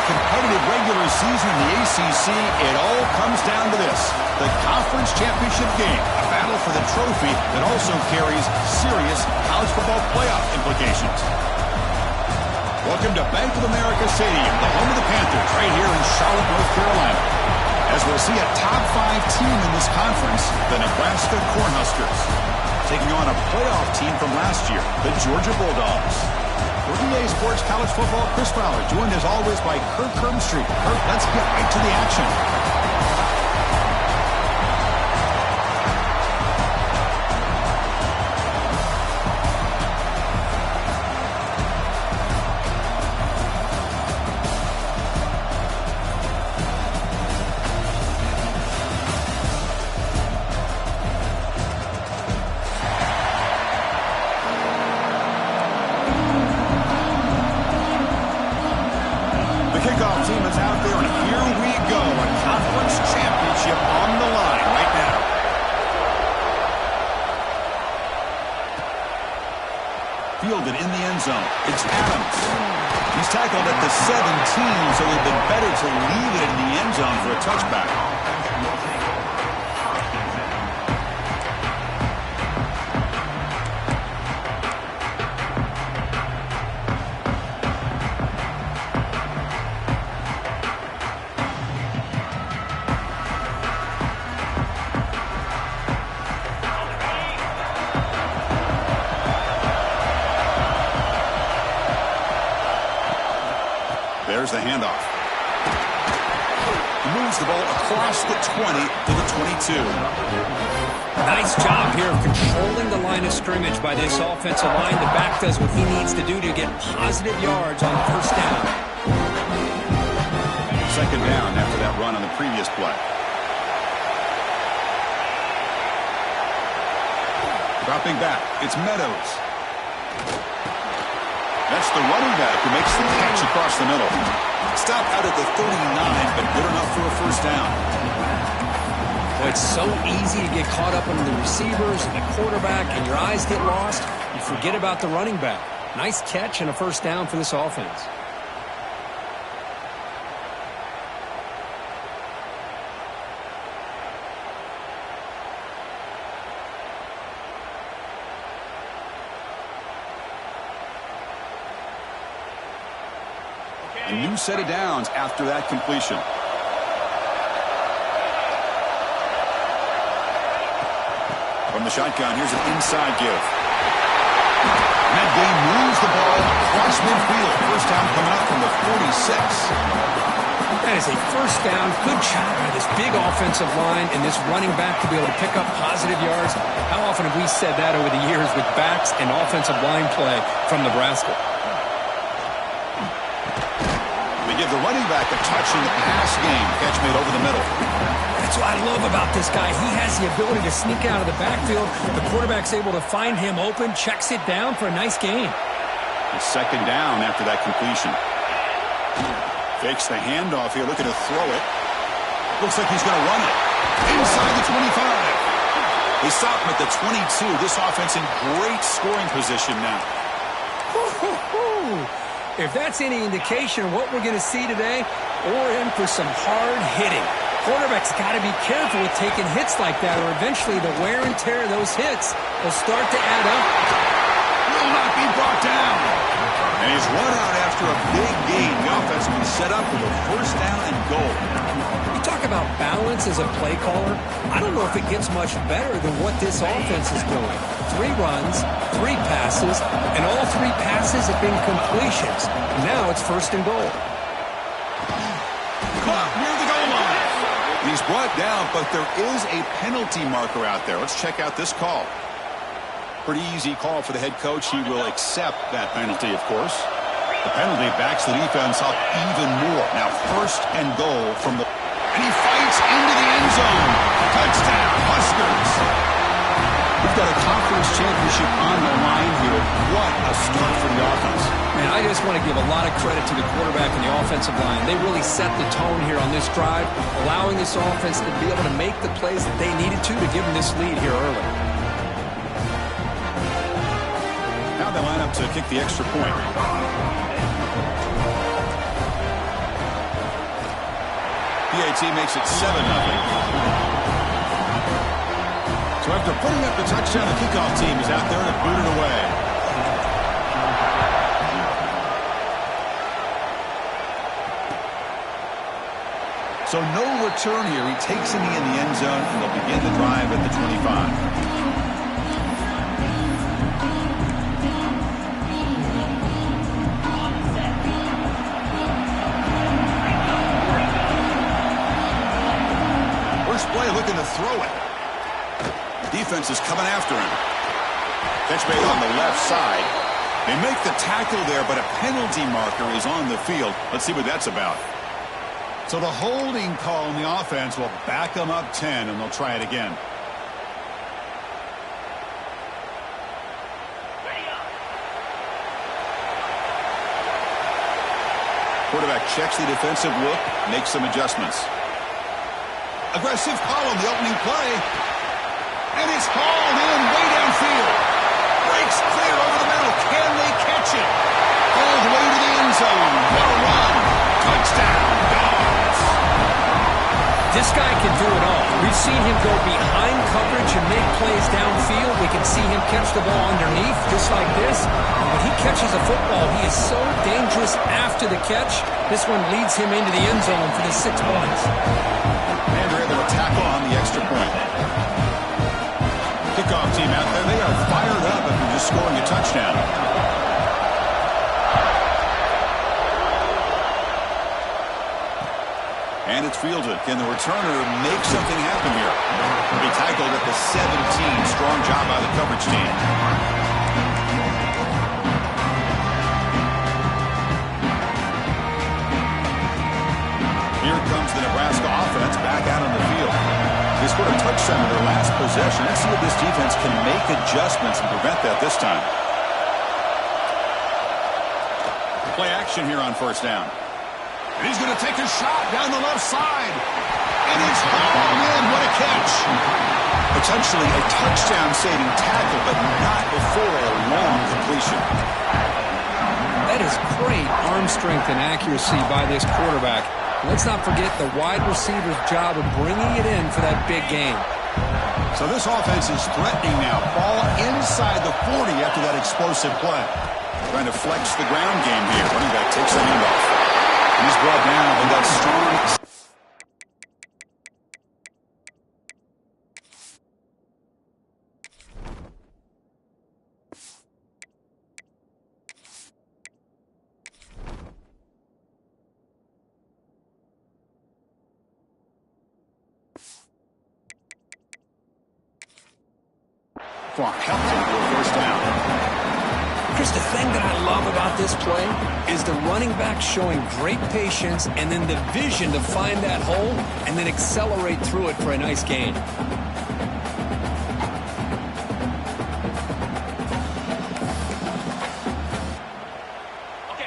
competitive regular season in the ACC, it all comes down to this: the conference championship game, a battle for the trophy that also carries serious college football playoff implications. Welcome to Bank of America Stadium, the home of the Panthers, right here in Charlotte, North Carolina, as we'll see a top 5 team in this conference, the Nebraska Cornhuskers, taking on a playoff team from last year, the Georgia Bulldogs. For EA Sports College Football, Chris Fowler, joined as always by Kirk Herbstreit. Kirk, let's get right to the action. Kickoff team is out there, and here we go. A conference championship on the line right now. Fielded in the end zone. It's Adams. He's tackled at the 17, so it would have been better to leave it in the end zone for a touchback. There's the handoff. Moves the ball across the 20 to the 22. Nice job here of controlling the line of scrimmage by this offensive line. The back does what he needs to do to get positive yards on first down. Second down after that run on the previous play. Dropping back, it's Meadows. That's the running back who makes the catch across the middle. Stop out at the 39, but good enough for a first down. Well, it's so easy to get caught up on the receivers and the quarterback, and your eyes get lost. You forget about the running back. Nice catch and a first down for this offense. A new set of downs after that completion. From the shotgun, here's an inside give. Medgay moves the ball across midfield. First down coming up from the 46. That is a first down. Good job by this big offensive line and this running back to be able to pick up positive yards. How often have we said that over the years with backs and offensive line play from Nebraska? Give the running back a touch in the pass game. Catch made over the middle. That's what I love about this guy. He has the ability to sneak out of the backfield. The quarterback's able to find him open, checks it down for a nice gain. A second down after that completion. Fakes the handoff here, looking to throw it. Looks like he's going to run it. Inside the 25. They stop him at the 22. This offense in great scoring position now. If that's any indication of what we're going to see today, we're in for some hard hitting. Quarterback's got to be careful with taking hits like that, or eventually the wear and tear of those hits will start to add up. Will not be brought down. And he's run out after a big gain. The offense will be set up with a first down and goal. You talk about balance as a play caller. I don't know if it gets much better than what this offense is doing. 3 runs, 3 passes, and all 3 passes have been completions. Now it's first and goal. Caught near the goal line. He's brought down, but there is a penalty marker out there. Let's check out this call. Pretty easy call for the head coach. He will accept that penalty, of course. The penalty backs the defense up even more. Now first and goal from the... And he fights into the end zone. Touchdown, Huskers. We've got a conference championship on the line here. What a start for the offense. Man, I just want to give a lot of credit to the quarterback and the offensive line. They really set the tone here on this drive, allowing this offense to be able to make the plays that they needed to give them this lead here early. Now they line up to kick the extra point. PAT makes it 7-0. So after putting up the touchdown, the kickoff team is out there to boot it away. So no return here. He takes it in the end zone, and they'll begin the drive at the 25. Play looking to throw it. The defense is coming after him. Catch made on the left side. They make the tackle there, but a penalty marker is on the field. Let's see what that's about. So the holding call on the offense will back them up 10, and they'll try it again. Quarterback checks the defensive look, makes some adjustments. Aggressive call on the opening play. And it's hauled in way downfield. Breaks clear over the middle. Can they catch it? All the way to the end zone. What a run. Touchdown, Dogs. This guy can do it all. We've seen him go behind coverage and make plays downfield. We can see him catch the ball underneath just like this. And when he catches a football, he is so dangerous after the catch. This one leads him into the end zone for the 6 points. And they're able to tackle on the extra point. Kickoff team out there, they are fired up after just scoring a touchdown. And it's fielded. Can the returner make something happen here? He tackled at the 17. Strong job by the coverage team. Here comes the Nebraska offense back out on the field. They scored a touchdown in their last possession. Let's see if this defense can make adjustments and prevent that this time. Play action here on first down. And he's going to take a shot down the left side. And it's hauled in. What a catch. Potentially a touchdown-saving tackle, but not before a long completion. That is great arm strength and accuracy by this quarterback. Let's not forget the wide receiver's job of bringing it in for that big game. So this offense is threatening now. Ball inside the 40 after that explosive play. Trying to flex the ground game here. Running back takes the handoff. He's brought down with that strong... helped him for a first down. Chris, the thing that I love about this play is the running back showing great patience and then the vision to find that hole and then accelerate through it for a nice gain.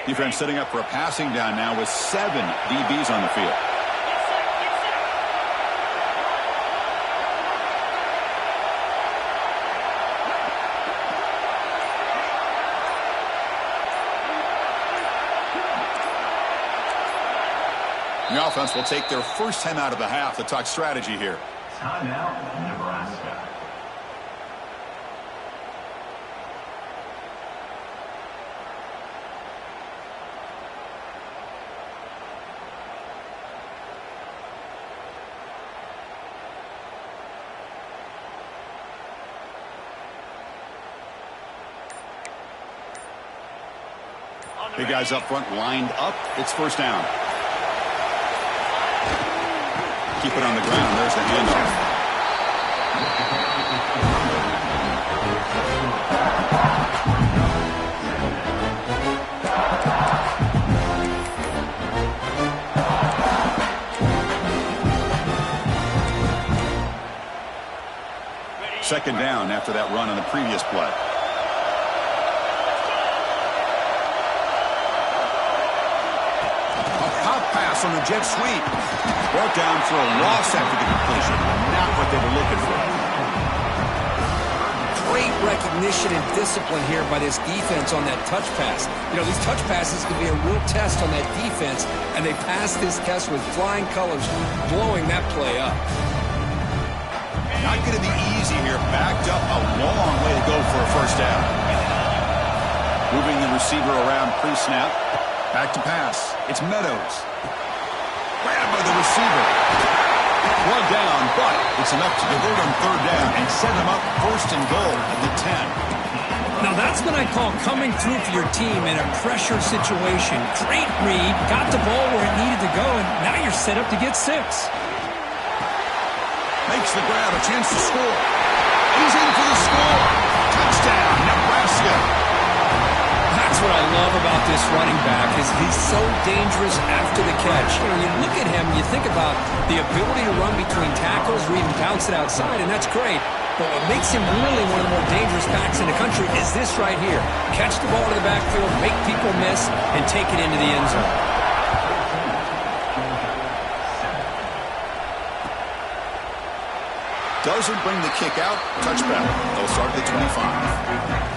Defense setting up for a passing down now with 7 DBs on the field. The offense will take their first time out of the half to talk strategy here. Timeout, Nebraska. Big guys up front lined up. It's first down. Keep it on the ground. There's the handoff. Second down after that run on the previous play. Pass on the jet sweep. Brought down for a loss after the completion. Not what they were looking for. Great recognition and discipline here by this defense on that touch pass. You know, these touch passes can be a real test on that defense, and they passed this test with flying colors, blowing that play up. Not going to be easy here. Backed up a long way to go for a first down. Moving the receiver around pre-snap. Back to pass. It's Meadows. Grabbed by the receiver. One down, but it's enough to convert on third down and set him up first and goal at the 10. Now that's what I call coming through for your team in a pressure situation. Great read, got the ball where it needed to go, and now you're set up to get 6. Makes the grab, a chance to score. He's in for the score. Touchdown, Nebraska. That's what I love about this running back is he's so dangerous after the catch. You know, you look at him, you think about the ability to run between tackles or even bounce it outside, and that's great. But what makes him really one of the more dangerous backs in the country is this right here. Catch the ball to the backfield, make people miss, and take it into the end zone. Doesn't bring the kick out. Touchback. They'll start at the 25.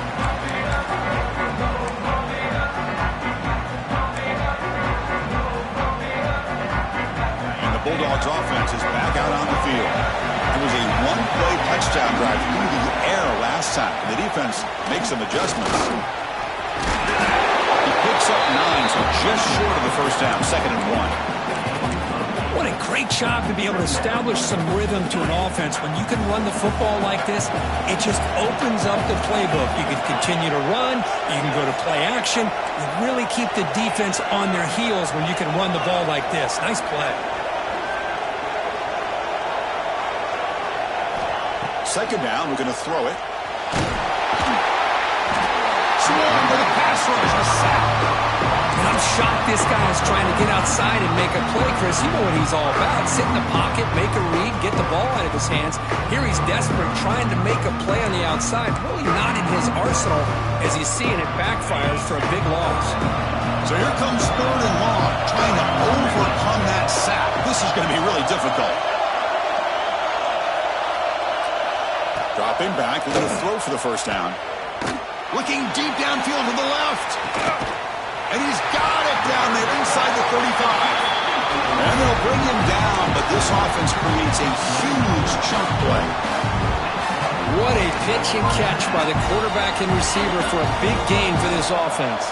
Bulldogs offense is back out on the field. It was a one-play touchdown drive through the air last time. The defense makes some adjustments. He picks up 9, so just short of the first down, 2nd and 1. What a great job to be able to establish some rhythm to an offense. When you can run the football like this, it just opens up the playbook. You can continue to run. You can go to play action. You really keep the defense on their heels when you can run the ball like this. Nice play. 2nd down, we're going to throw it. Swarm with a pass rush, a sack. And I'm shocked this guy is trying to get outside and make a play, Chris. You know what he's all about. Sit in the pocket, make a read, get the ball out of his hands. Here he's desperate, trying to make a play on the outside. Really not in his arsenal as you see, and it backfires for a big loss. So here comes 3rd and long, trying to overcome that sack. This is going to be really difficult. Dropping back, we're going to throw for the first down. Looking deep downfield to the left. And he's got it down there inside the 35. And they'll bring him down, but this offense creates a huge chunk play. What a pitch and catch by the quarterback and receiver for a big gain for this offense.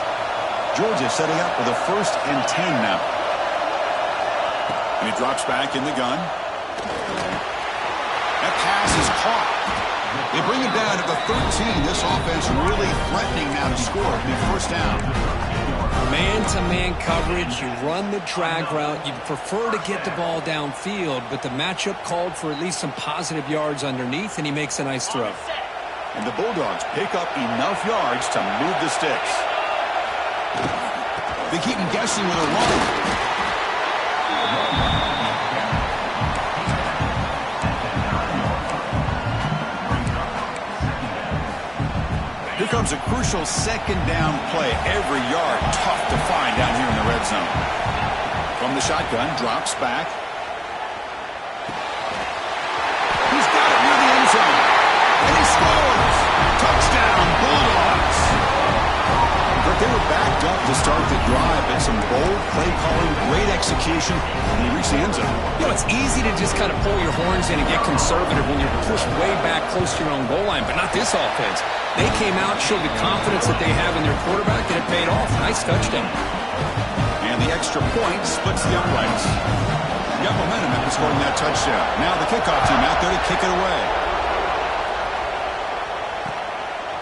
Georgia setting up with a 1st and 10 now. And he drops back in the gun. That pass is caught. They bring him down at the 13. This offense really threatening now to score. Big first down. Man-to-man coverage. You run the drag route. You prefer to get the ball downfield, but the matchup called for at least some positive yards underneath, and he makes a nice throw. And the Bulldogs pick up enough yards to move the sticks. They keep him guessing with a run. Here comes a crucial 2nd down play. Every yard tough to find down here in the red zone. From the shotgun, drops back. He's got it near the end zone. And he scores! Touchdown, Bulldogs! But they were backed up to start the drive, but some bold play calling, great execution, and they reached the end zone. You know, it's easy to just kind of pull your horns in and get conservative when you're pushed way back close to your own goal line, but not this offense. They came out, showed the confidence that they have in their quarterback, and it paid off. Nice touchdown. And the extra point splits the uprights. You got momentum after scoring that touchdown. Now the kickoff team out there to kick it away.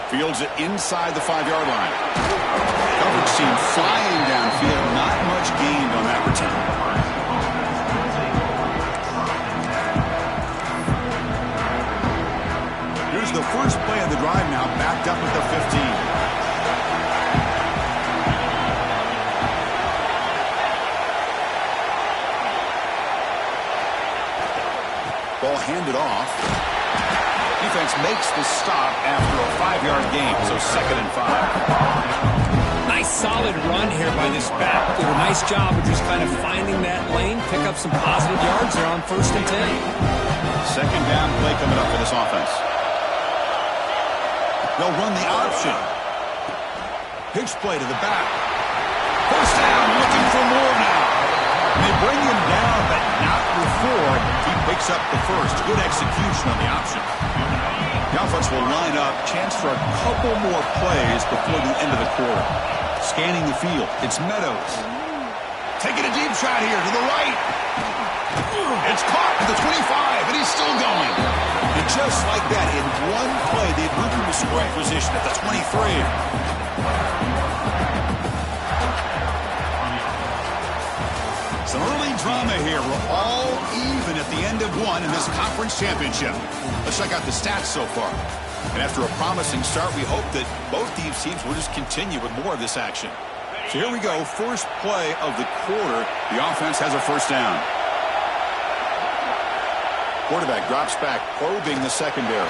Fields it inside the 5-yard line. Coverage team flying downfield. Not much gained on that return. Here's the first play of the drive now, backed up at the 15. Ball handed off. Defense makes the stop after a 5-yard gain, so 2nd and 5. Nice solid run here by this back. Did a nice job of just kind of finding that lane, pick up some positive yards there on 1st and 10. 2nd down play coming up for this offense. They'll run the option. Pitch play to the back. First down, looking for more now. They bring him down, but not before he picks up the first. Good execution on the option. The offense will line up. Chance for a couple more plays before the end of the quarter. Scanning the field. It's Meadows. Taking a deep shot here to the right. It's caught at the 25, and he's still going. And just like that, in one play, they've moved him to scoring position at the 23. Some early drama here. We're all even at the end of one in this conference championship. Let's check out the stats so far. And after a promising start, we hope that both these teams will just continue with more of this action. So here we go. First play of the quarter. The offense has a first down. Quarterback drops back, probing the secondary.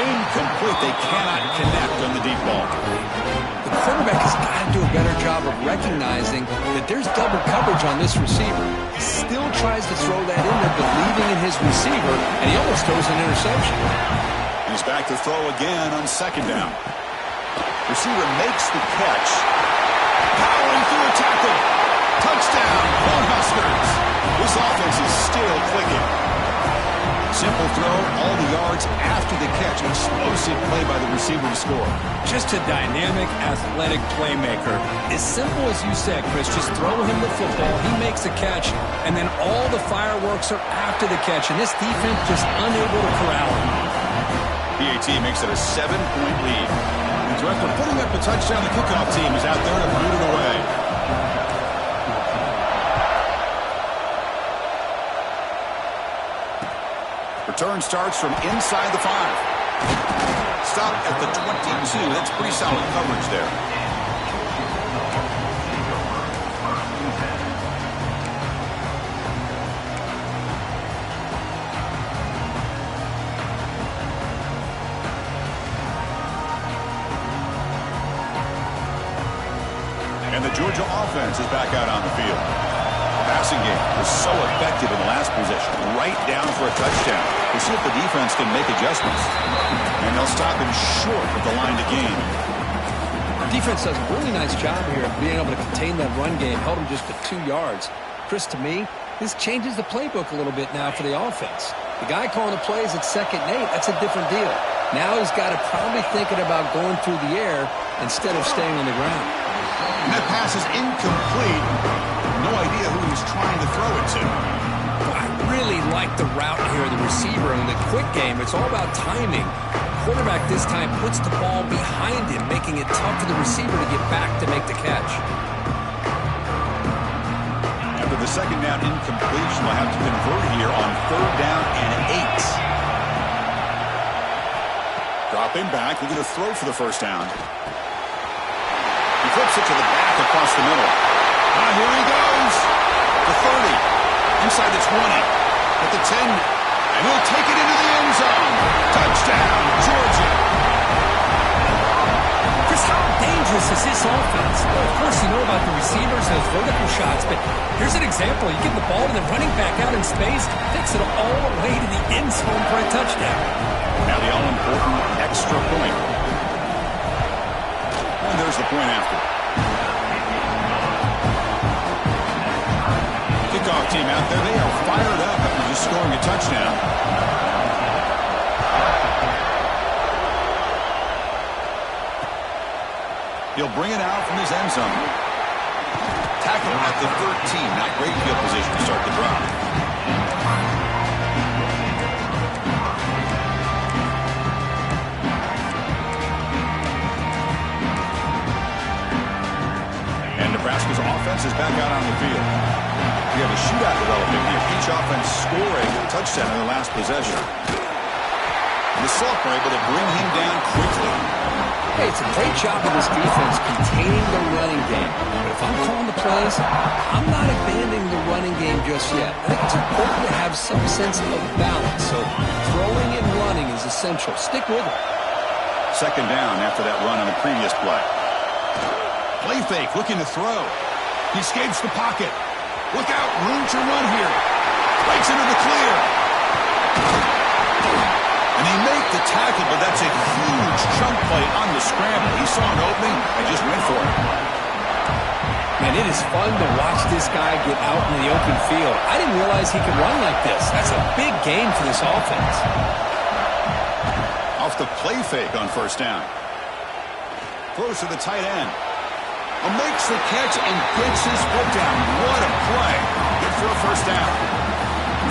Incomplete. They cannot connect on the deep ball. The quarterback has got to do a better job of recognizing that there's double coverage on this receiver. He still tries to throw that in there, believing in his receiver, and he almost throws an interception. He's back to throw again on second down. Receiver makes the catch. Powering through a tackle. Touchdown, Cornhuskers. This offense is still clicking. Simple throw, all the yards after the catch. Explosive play by the receiver to score. Just a dynamic, athletic playmaker. As simple as you said, Chris, just throw him the football, he makes a catch, and then all the fireworks are after the catch, and this defense just unable to corral him. PAT makes it a 7-point lead. And so after putting up a touchdown, the kickoff team is out there to boot it away. Return starts from inside the 5. Stop at the 22. That's pretty solid coverage there. And the Georgia offense is back out on the field. Passing game was so effective in the last possession. Right down for a touchdown. We'll see if the defense can make adjustments. And they'll stop him short of the line to gain. Defense does a really nice job here of being able to contain that run game. Held him just to 2 yards. Chris, to me, this changes the playbook a little bit now for the offense. The guy calling the plays at 2nd and 8, that's a different deal. Now he's got to probably thinking about going through the air instead of staying on the ground. And that pass is incomplete. No idea who he's trying to throw it to. I really like the route here, the receiver. In the quick game, it's all about timing. Quarterback this time puts the ball behind him, making it tough for the receiver to get back to make the catch. After the second down incompletion, they'll have to convert here on 3rd down and 8. Dropping back, looking to throw for the first down. He flips it to the back across the middle. Here he goes. The 30. Inside the 20. At the 10. And he'll take it into the end zone. Touchdown, Georgia. Chris, how dangerous is this offense? Well, of course, you know about the receivers and those vertical shots, but here's an example. You give the ball to the running back out in space, takes it all the way to the end zone for a touchdown. Now the all-important extra point. And there's the point after. Kickoff team out there, they are fired up after just scoring a touchdown. He'll bring it out from his end zone. Tackle at the 13. Not great field position to start the drive. And Nebraska's offense is back out on the field. We have a shootout developing here. Each offense scoring a touchdown in the last possession. And the Salk were able to bring him down quickly. Hey, it's a great job of this defense containing the running game. But if I'm calling the plays, I'm not abandoning the running game just yet. I think it's important to have some sense of balance. So throwing and running is essential. Stick with it. Second down after that run on the previous play. Play fake, looking to throw. He escapes the pocket. Look out, room to run here. Breaks into the clear. And they make the the tackle, but that's a huge chunk play on the scramble. He saw an opening and just went for it. Man, it is fun to watch this guy get out in the open field. I didn't realize he could run like this. That's a big gain for this offense. Off the play fake on first down. Throws to the tight end. Makes the catch and gets his foot down. What a play. Good for a first down.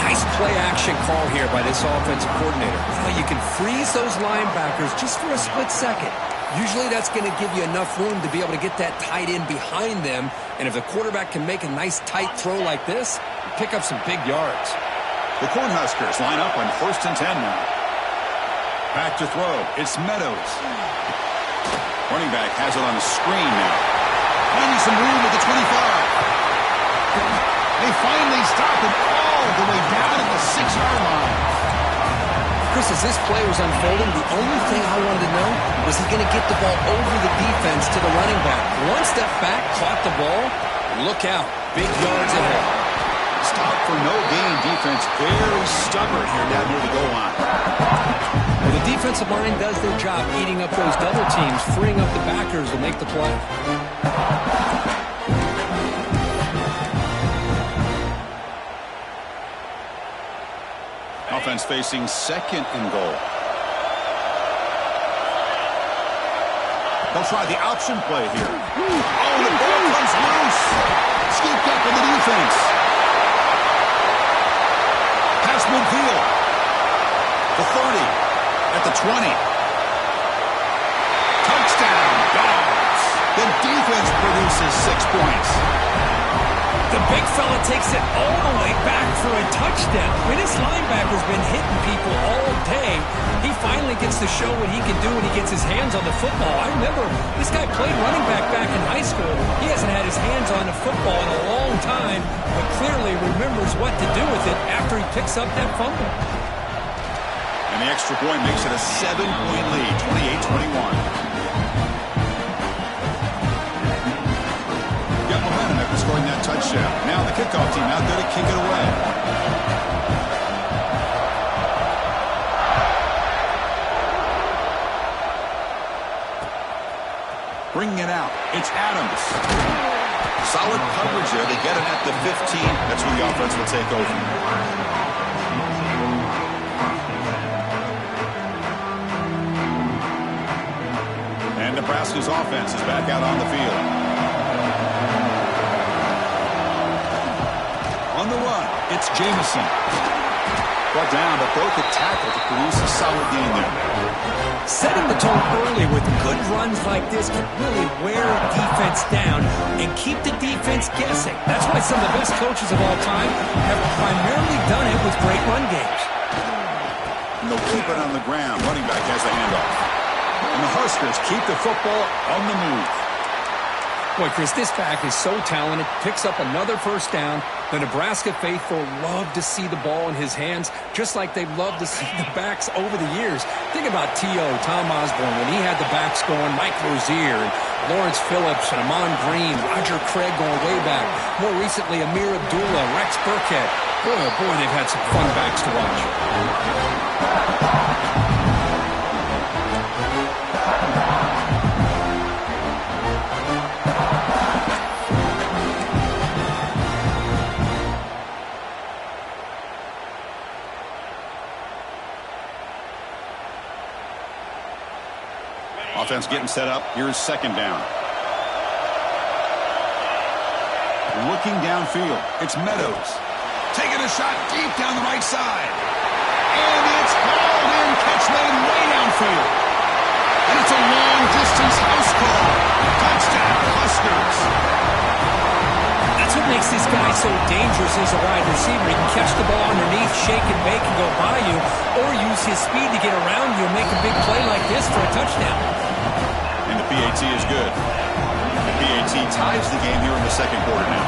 Nice play action call here by this offensive coordinator. Well, you can freeze those linebackers just for a split second. Usually that's going to give you enough room to be able to get that tight end behind them. And if the quarterback can make a nice tight throw like this, pick up some big yards. The Cornhuskers line up on 1st and 10 now. Back to throw. It's Meadows. Running back has it on the screen now. Finding some room at the 25. They finally stop him all the way down at the 6-yard line. Chris, as this play was unfolding, the only thing I wanted to know was he going to get the ball over the defense to the running back. One step back, caught the ball. Look out. Big yards ahead. Stop for no gain defense. Very stubborn here down near the goal line. Well, the defensive line does their job eating up those double teams, freeing up the backers to make the play. Offense facing 2nd and goal. They'll try the option play here. Oh, the ball comes loose. Scooped up in the defense. Pass midfield. The 30. At the 20. Touchdown. Dogs. The defense produces 6 points. The big fella takes it all the way back for a touchdown. I mean, this linebacker's been hitting people all day. He finally gets to show what he can do when he gets his hands on the football. I remember this guy played running back in high school. He hasn't had his hands on the football in a long time, but clearly remembers what to do with it after he picks up that fumble. And the extra point makes it a 7-point lead, 28-21. Got momentum after scoring that touchdown. Now the kickoff team out there to kick it away. Bringing it out. It's Adams. Solid coverage there. They get it at the 15. That's where the offense will take over. And Nebraska's offense is back out on the field. On the run, it's Jamison. Brought down, but broke a tackle to produce a solid gain there. Setting the tone early with good runs like this can really wear a defense down and keep the defense guessing. That's why some of the best coaches of all time have primarily done it with great run games. And they'll keep it on the ground. Running back has the handoff. And the Huskers keep the football on the move. Boy, Chris, this back is so talented. Picks up another first down. The Nebraska faithful love to see the ball in his hands, just like they've loved to see the backs over the years. Think about T.O., Tom Osborne, when he had the backs going, Mike Rozier, and Lawrence Phillips, and Amon Green, Roger Craig going way back. More recently, Amir Abdullah, Rex Burkhead. Boy, oh boy, they've had some fun backs to watch. Offense getting set up. Here's 2nd down. Looking downfield. It's Meadows. Taking a shot deep down the right side. And it's hauled in. Catch made way downfield. And it's a long-distance house call. Touchdown, Huskers. That's what makes this guy so dangerous as a wide receiver. He can catch the ball underneath, shake and bake, and go by you, or use his speed to get around you and make a big play like this for a touchdown. And the PAT is good. The PAT ties the game here in the 2nd quarter now.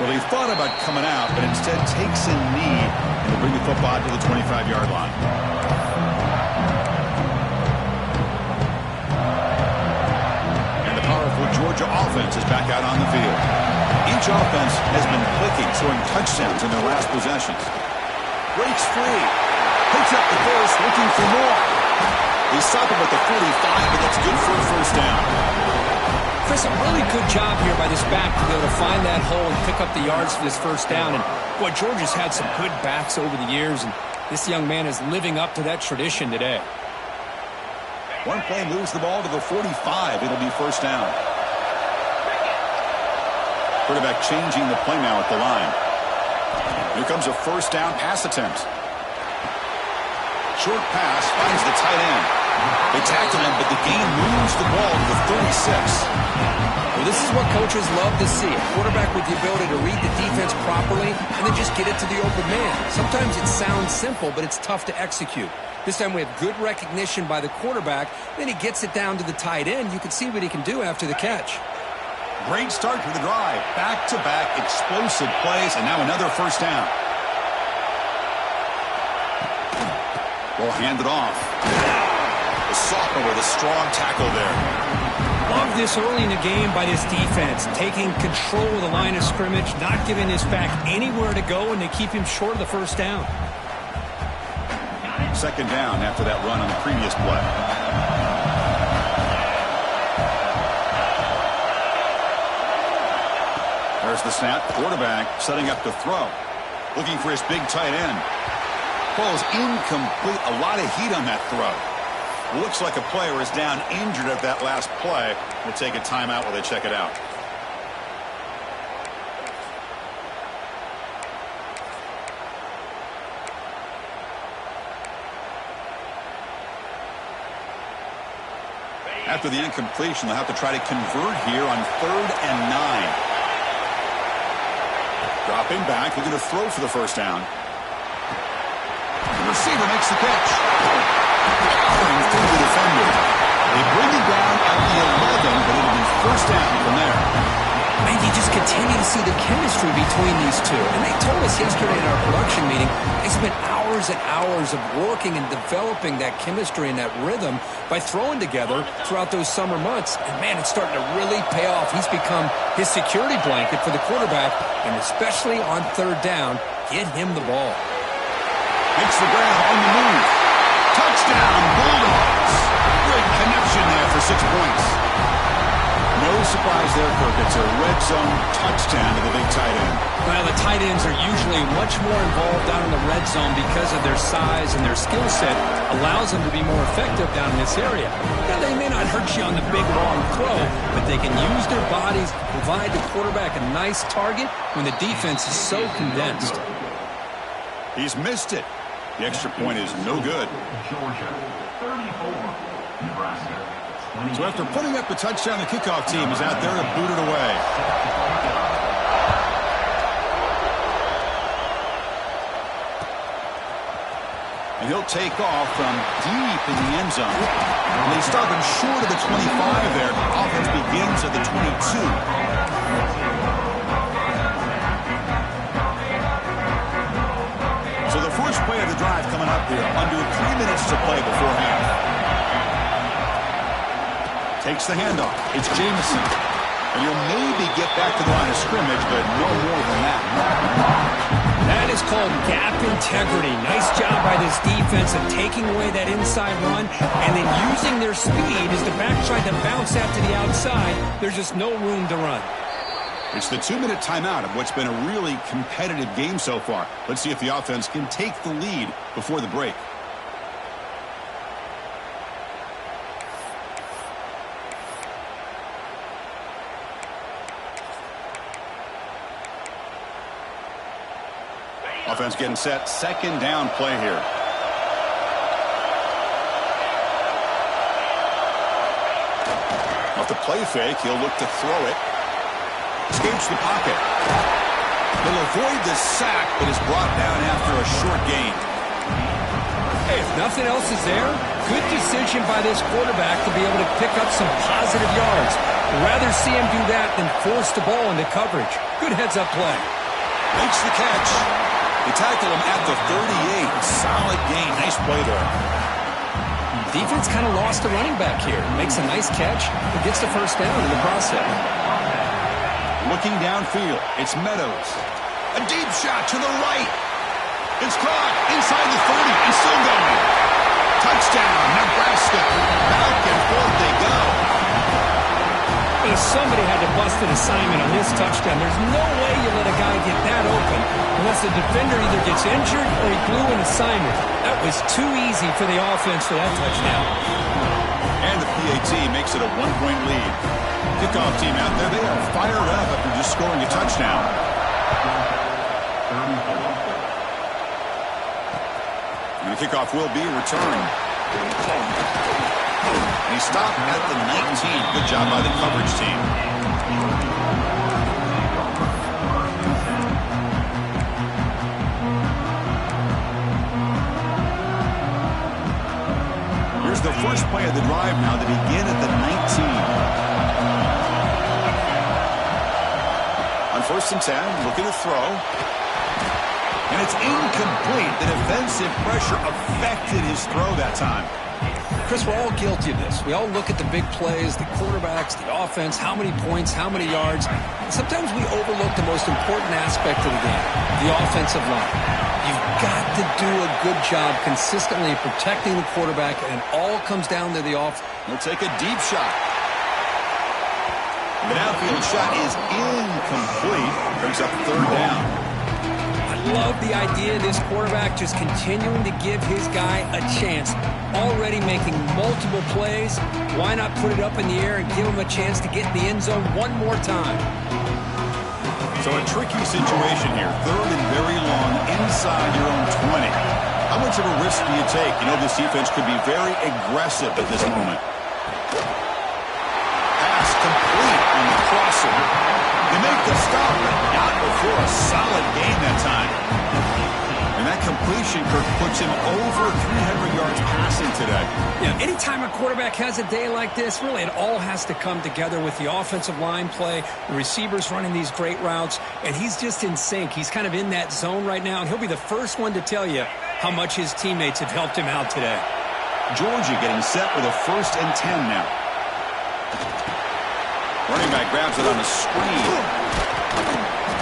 Well, he thought about coming out, but instead takes a knee and will bring the football to the 25-yard line. And the powerful Georgia offense is back out on the field. Each offense has been clicking, scoring touchdowns in their last possessions. Breaks free. Picks up the burst, looking for more. They stop him at the 45, but that's good for a first down. Chris, a really good job here by this back to be able to find that hole and pick up the yards for this first down. And, boy, Georgia's had some good backs over the years, and this young man is living up to that tradition today. One play moves the ball to the 45. It'll be first down. Quarterback changing the play now at the line. Here comes a first down pass attempt. Short pass finds the tight end. They tackle him, but the gain moves the ball to the 36. Well, this is what coaches love to see. A quarterback with the ability to read the defense properly and then just get it to the open man. Sometimes it sounds simple, but it's tough to execute. This time we have good recognition by the quarterback. Then he gets it down to the tight end. You can see what he can do after the catch. Great start to the drive. Back-to-back explosive plays, and now another first down. Ball handed off. The sophomore with a strong tackle there. Love this early in the game by this defense, taking control of the line of scrimmage, not giving this back anywhere to go, and they keep him short of the first down. Second down after that run on the previous play. There's the snap. Quarterback setting up to throw. Looking for his big tight end. Ball is incomplete. A lot of heat on that throw. Looks like a player is down injured at that last play. We'll take a timeout while they check it out. After the incompletion, they'll have to try to convert here on 3rd and 9. Dropping back, looking to throw for the first down. The receiver makes the catch. Powering through the defender. They bring it down at the 11, but it'll be first down from there. Man, you just continue to see the chemistry between these two. And they told us yesterday in our production meeting, they spent hours and hours of working and developing that chemistry and that rhythm by throwing together throughout those summer months. And, man, it's starting to really pay off. He's become his security blanket for the quarterback, and especially on 3rd down, get him the ball. Makes the grab on the move. Touchdown, Bulldogs. Great connection there for 6 points. No surprise there, Kirk. It's a red zone touchdown to the big tight end. Well, the tight ends are usually much more involved down in the red zone because of their size and their skill set allows them to be more effective down in this area. Now, they may not hurt you on the big, long throw, but they can use their bodies, provide the quarterback a nice target when the defense is so condensed. He's missed it. The extra point is no good. Georgia, 34. Nebraska, 20. So after putting up the touchdown, the kickoff team is out there to boot it away. And he'll take off from deep in the end zone. And they stop him short of the 25 there. Offense begins at the 22. So the first play of the drive coming up here. Under 3 minutes to play before half. Takes the handoff. It's Jameson. And he'll maybe get back to the line of scrimmage, but no more than that. That is called gap integrity. Nice job by this defense of taking away that inside run and then using their speed as the back tried to bounce out to the outside. There's just no room to run. It's the 2-minute timeout of what's been a really competitive game so far. Let's see if the offense can take the lead before the break. Offense getting set. Second down play here. Off the play fake, he'll look to throw it. Escapes the pocket. He'll avoid the sack, but is brought down after a short gain. Hey, if nothing else is there, good decision by this quarterback to be able to pick up some positive yards. I'd rather see him do that than force the ball into coverage. Good heads-up play. Makes the catch. They tackle him at the 38. Solid gain. Nice play there. Defense kind of lost a running back here. Makes a nice catch, but gets the first down in the process. Looking downfield, it's Meadows. A deep shot to the right. It's caught inside the 30 and still going. Touchdown, Nebraska. Back and forth they go. Well, somebody had to bust an assignment on this touchdown. There's no way you let a guy get that open unless the defender either gets injured or he blew an assignment. That was too easy for the offense for that touchdown. And the PAT makes it a 1-point lead. Kickoff team out there, they are fired up after just scoring a touchdown. And the kickoff will be returned. And he stopped at the 19. Good job by the coverage team. Here's the first play of the drive now. They begin at the 19. On 1st and 10, looking to throw. And it's incomplete. The defensive pressure affected his throw that time. Chris, we're all guilty of this. We all look at the big plays, the quarterbacks, the offense, how many points, how many yards. And sometimes we overlook the most important aspect of the game, the offensive line. You've got to do a good job consistently protecting the quarterback, and it all comes down to the offense. He'll take a deep shot. The downfield shot is incomplete. Brings up 3rd down. Love the idea of this quarterback just continuing to give his guy a chance. Already making multiple plays. Why not put it up in the air and give him a chance to get in the end zone one more time? So a tricky situation here. 3rd and very long inside your own 20. How much of a risk do you take? You know this defense could be very aggressive at this moment. Pass complete on the crosser. They make the stop, but not before a solid gain that time. And that completion, Kirk, puts him over 300 yards passing today. Yeah, anytime a quarterback has a day like this, really it all has to come together with the offensive line play, the receivers running these great routes, and he's just in sync. He's kind of in that zone right now, and he'll be the first one to tell you how much his teammates have helped him out today. Georgia getting set with a 1st and 10 now. Running back grabs it on a screen.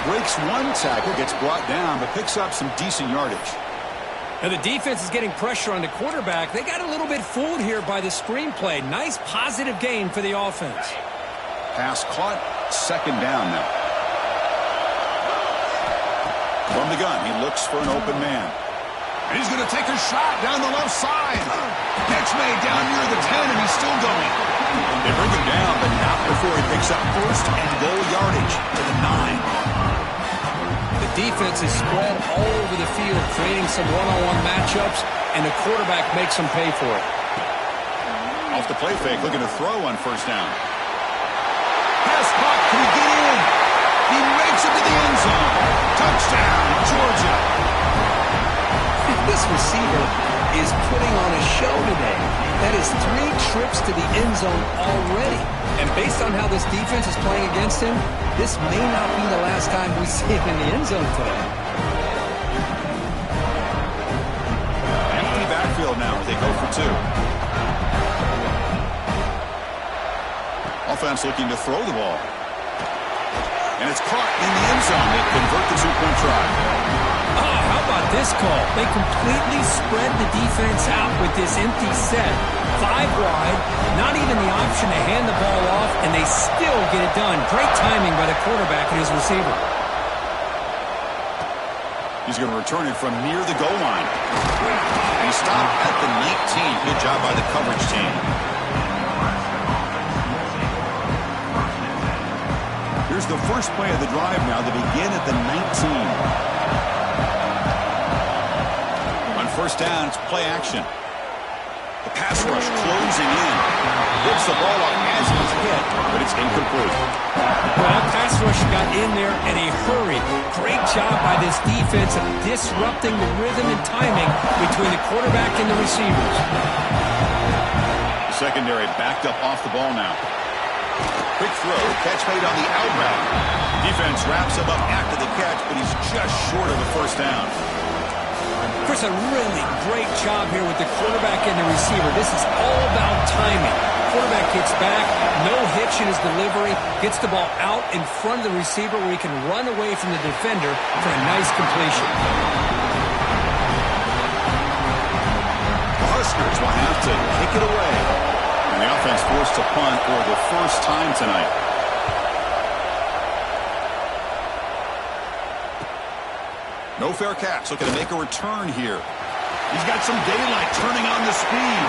Breaks one tackle, gets brought down, but picks up some decent yardage. Now the defense is getting pressure on the quarterback. They got a little bit fooled here by the screenplay. Nice positive gain for the offense. Pass caught, 2nd down now. From the gun, he looks for an open man. And he's going to take a shot down the left side. Catch made down near the 10, and he's still going. They bring him down, but not before he picks up 1st and goal yardage to the 9. The defense is spread all over the field, creating some one-on-one matchups, and the quarterback makes them pay for it. Off the play fake, looking to throw on 1st down. Pass caught, can he get in? He makes it to the end zone. Touchdown, Georgia. This receiver is putting on a show today. That is 3 trips to the end zone already. And based on how this defense is playing against him, this may not be the last time we see him in the end zone today. Empty backfield now as they go for 2. Offense looking to throw the ball. And it's caught in the end zone. They convert the 2-point try. Oh, how about this call? They completely spread the defense out with this empty set. 5 wide, not even the option to hand the ball off, and they still get it done. Great timing by the quarterback and his receiver. He's going to return it from near the goal line. And he stopped at the 19. Good job by the coverage team. Here's the first play of the drive now. They begin at the 19. On 1st down, it's play action. The pass rush closing in. Rips the ball up as he's hit, but it's incomplete. Well, pass rush got in there in a hurry. Great job by this defense of disrupting the rhythm and timing between the quarterback and the receivers. The secondary backed up off the ball now. Quick throw, catch made on the outroute. Defense wraps him up after the catch, but he's just short of the 1st down. Chris, a really great job here with the quarterback and the receiver. This is all about timing. quarterback gets back, no hitch in his delivery, gets the ball out in front of the receiver where he can run away from the defender for a nice completion. The Huskers will have to kick it away. And the offense forced to punt for the first time tonight. No fair catch. Looking to make a return here. He's got some daylight turning on the speed.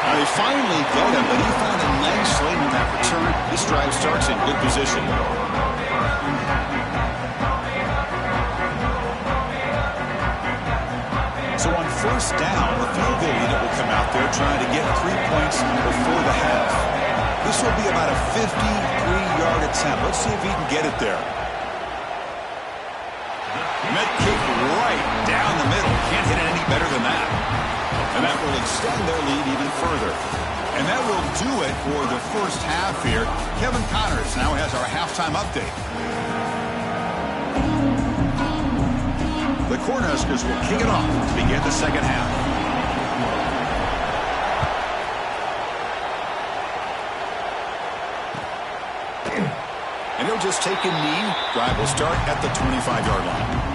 Now they finally got him, but he found a nice lane on that return. This drive starts in good position. So on first down, the field goal unit will come out there trying to get 3 points before the half. This will be about a 53-yard attempt. Let's see if he can get it there. Met kick right down the middle. Can't hit it any better than that. And that will extend their lead even further. And that will do it for the first half here. Kevin Connors now has our halftime update. The Cornhuskers will kick it off to begin the second half. And he'll just take a knee. Drive will start at the 25-yard line.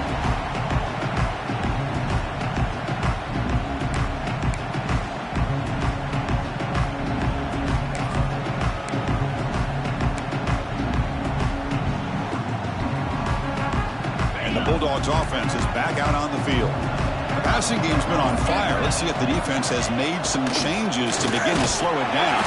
Bulldogs offense is back out on the field. The passing game's been on fire. Let's see if the defense has made some changes to begin to slow it down.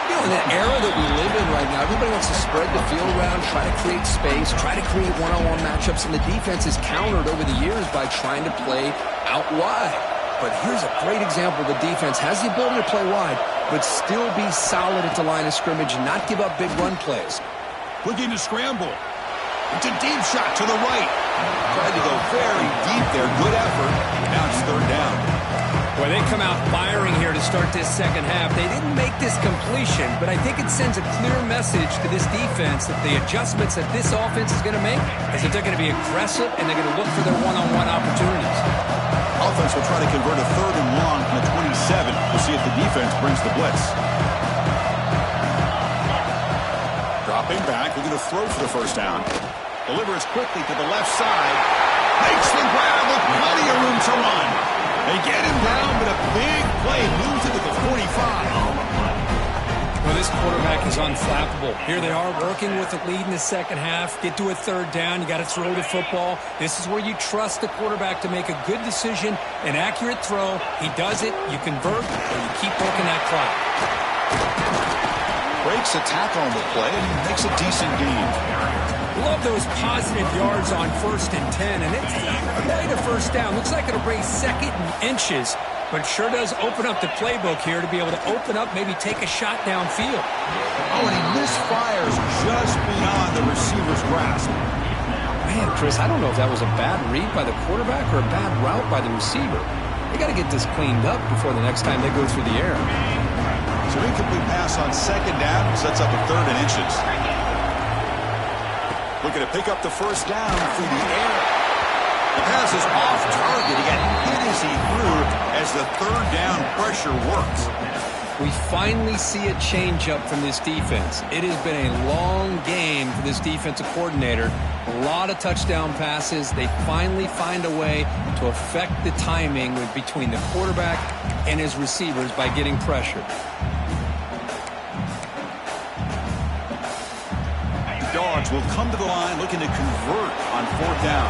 You know, in the era that we live in right now, everybody wants to spread the field around, try to create space, try to create one-on-one matchups, and the defense is countered over the years by trying to play out wide. But here's a great example. The defense has the ability to play wide, but still be solid at the line of scrimmage and not give up big run plays. Looking to scramble. It's a deep shot to the right. Tried to go very deep there. Good effort. Now it's third down. Well, they come out firing here to start this second half. They didn't make this completion, but I think it sends a clear message to this defense that the adjustments that this offense is going to make is that they're going to be aggressive and they're going to look for their one-on-one opportunities. Offense will try to convert a third and long from the 27. We'll see if the defense brings the blitz. Dropping back, looking to throw for the first down. Delivers quickly to the left side. Makes the grab with plenty of room to run. They get him down, but a big play moves it to the 45. Well, this quarterback is unflappable. Here they are working with the lead in the second half. Get to a third down. You got to throw the football. This is where you trust the quarterback to make a good decision, an accurate throw. He does it. You convert, or you keep working that clock. Breaks a tackle on the play and makes a decent gain. Love those positive yards on 1st and 10, and it's quite a first down. Looks like it'll bring second and inches, but sure does open up the playbook here to be able to open up, maybe take a shot downfield. Oh, and he misfires just beyond the receiver's grasp. Man, Chris, I don't know if that was a bad read by the quarterback or a bad route by the receiver. They got to get this cleaned up before the next time they go through the air. So incomplete pass on second down sets up a third and inches. Looking to pick up the first down through the air. The pass is off target. He got hit as he threw as the third down pressure works. We finally see a change-up from this defense. It has been a long game for this defensive coordinator. A lot of touchdown passes. They finally find a way to affect the timing between the quarterback and his receivers by getting pressure. Dogs will come to the line looking to convert on fourth down.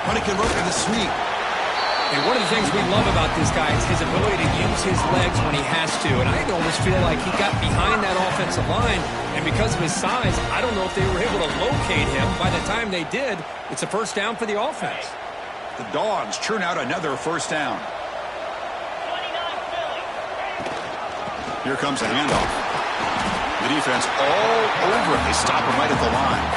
Honey convert with a sneak. And one of the things we love about this guy is his ability to use his legs when he has to. And I almost feel like he got behind that offensive line, and because of his size, I don't know if they were able to locate him. By the time they did, it's a first down for the offense. The Dogs churn out another first down. Here comes a handoff. The defense all over him. They stop him right at the line.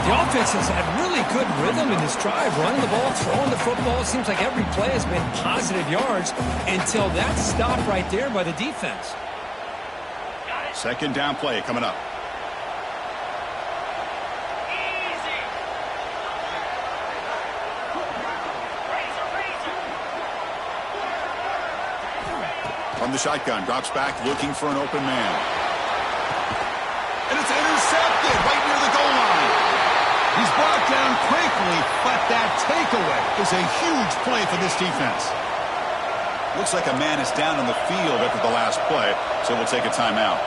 The offense has had really good rhythm in this drive, running the ball, throwing the football. It seems like every play has been positive yards until that stop right there by the defense. Second down play coming up. From the shotgun, drops back looking for an open man. And it's intercepted right near the goal line. He's brought down quickly, but that takeaway is a huge play for this defense. Looks like a man is down on the field after the last play, so we'll take a timeout.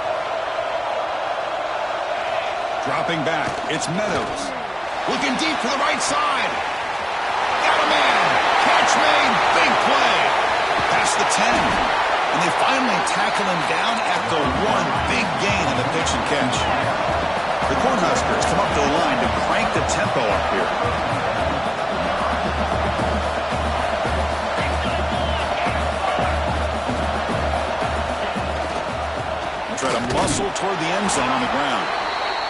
Dropping back, it's Meadows. Looking deep to the right side. Got a man. Catch made. Big play. Past the 10. And they finally tackle him down at the 1. Big gain on the pitch and catch. The Cornhuskers come up to the line to crank the tempo up here. And try to muscle toward the end zone on the ground.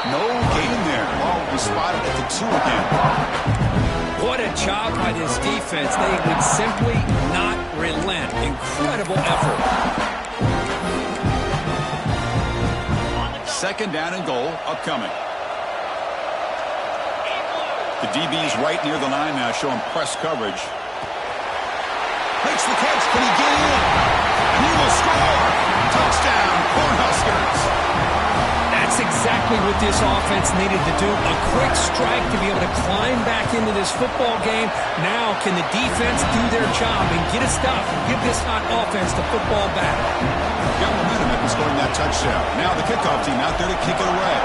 No gain there. Ball will be spotted at the 2 again. What a job by this defense. They would simply not relent. Incredible effort. Second down and goal upcoming. The DB's right near the line now, showing press coverage. Makes the catch. Can he get in? He will score. Touchdown, Cornhuskers. That's exactly what this offense needed to do. A quick strike to be able to climb back into this football game. Now can the defense do their job and get a stop and give this hot offense the football back? Got momentum after scoring that touchdown. Now the kickoff team out there to kick it away.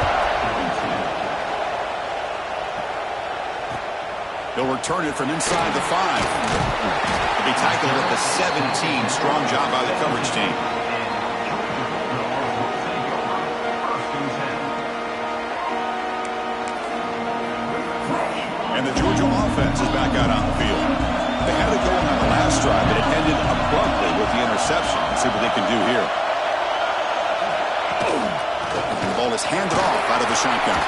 They'll return it from inside the 5. They'll be tackled at the 17. Strong job by the coverage team. And the Georgia offense is back out on the field. They had it going on the last drive, but it ended abruptly with the interception. Let's see what they can do here. The ball is handed off out of the shotgun.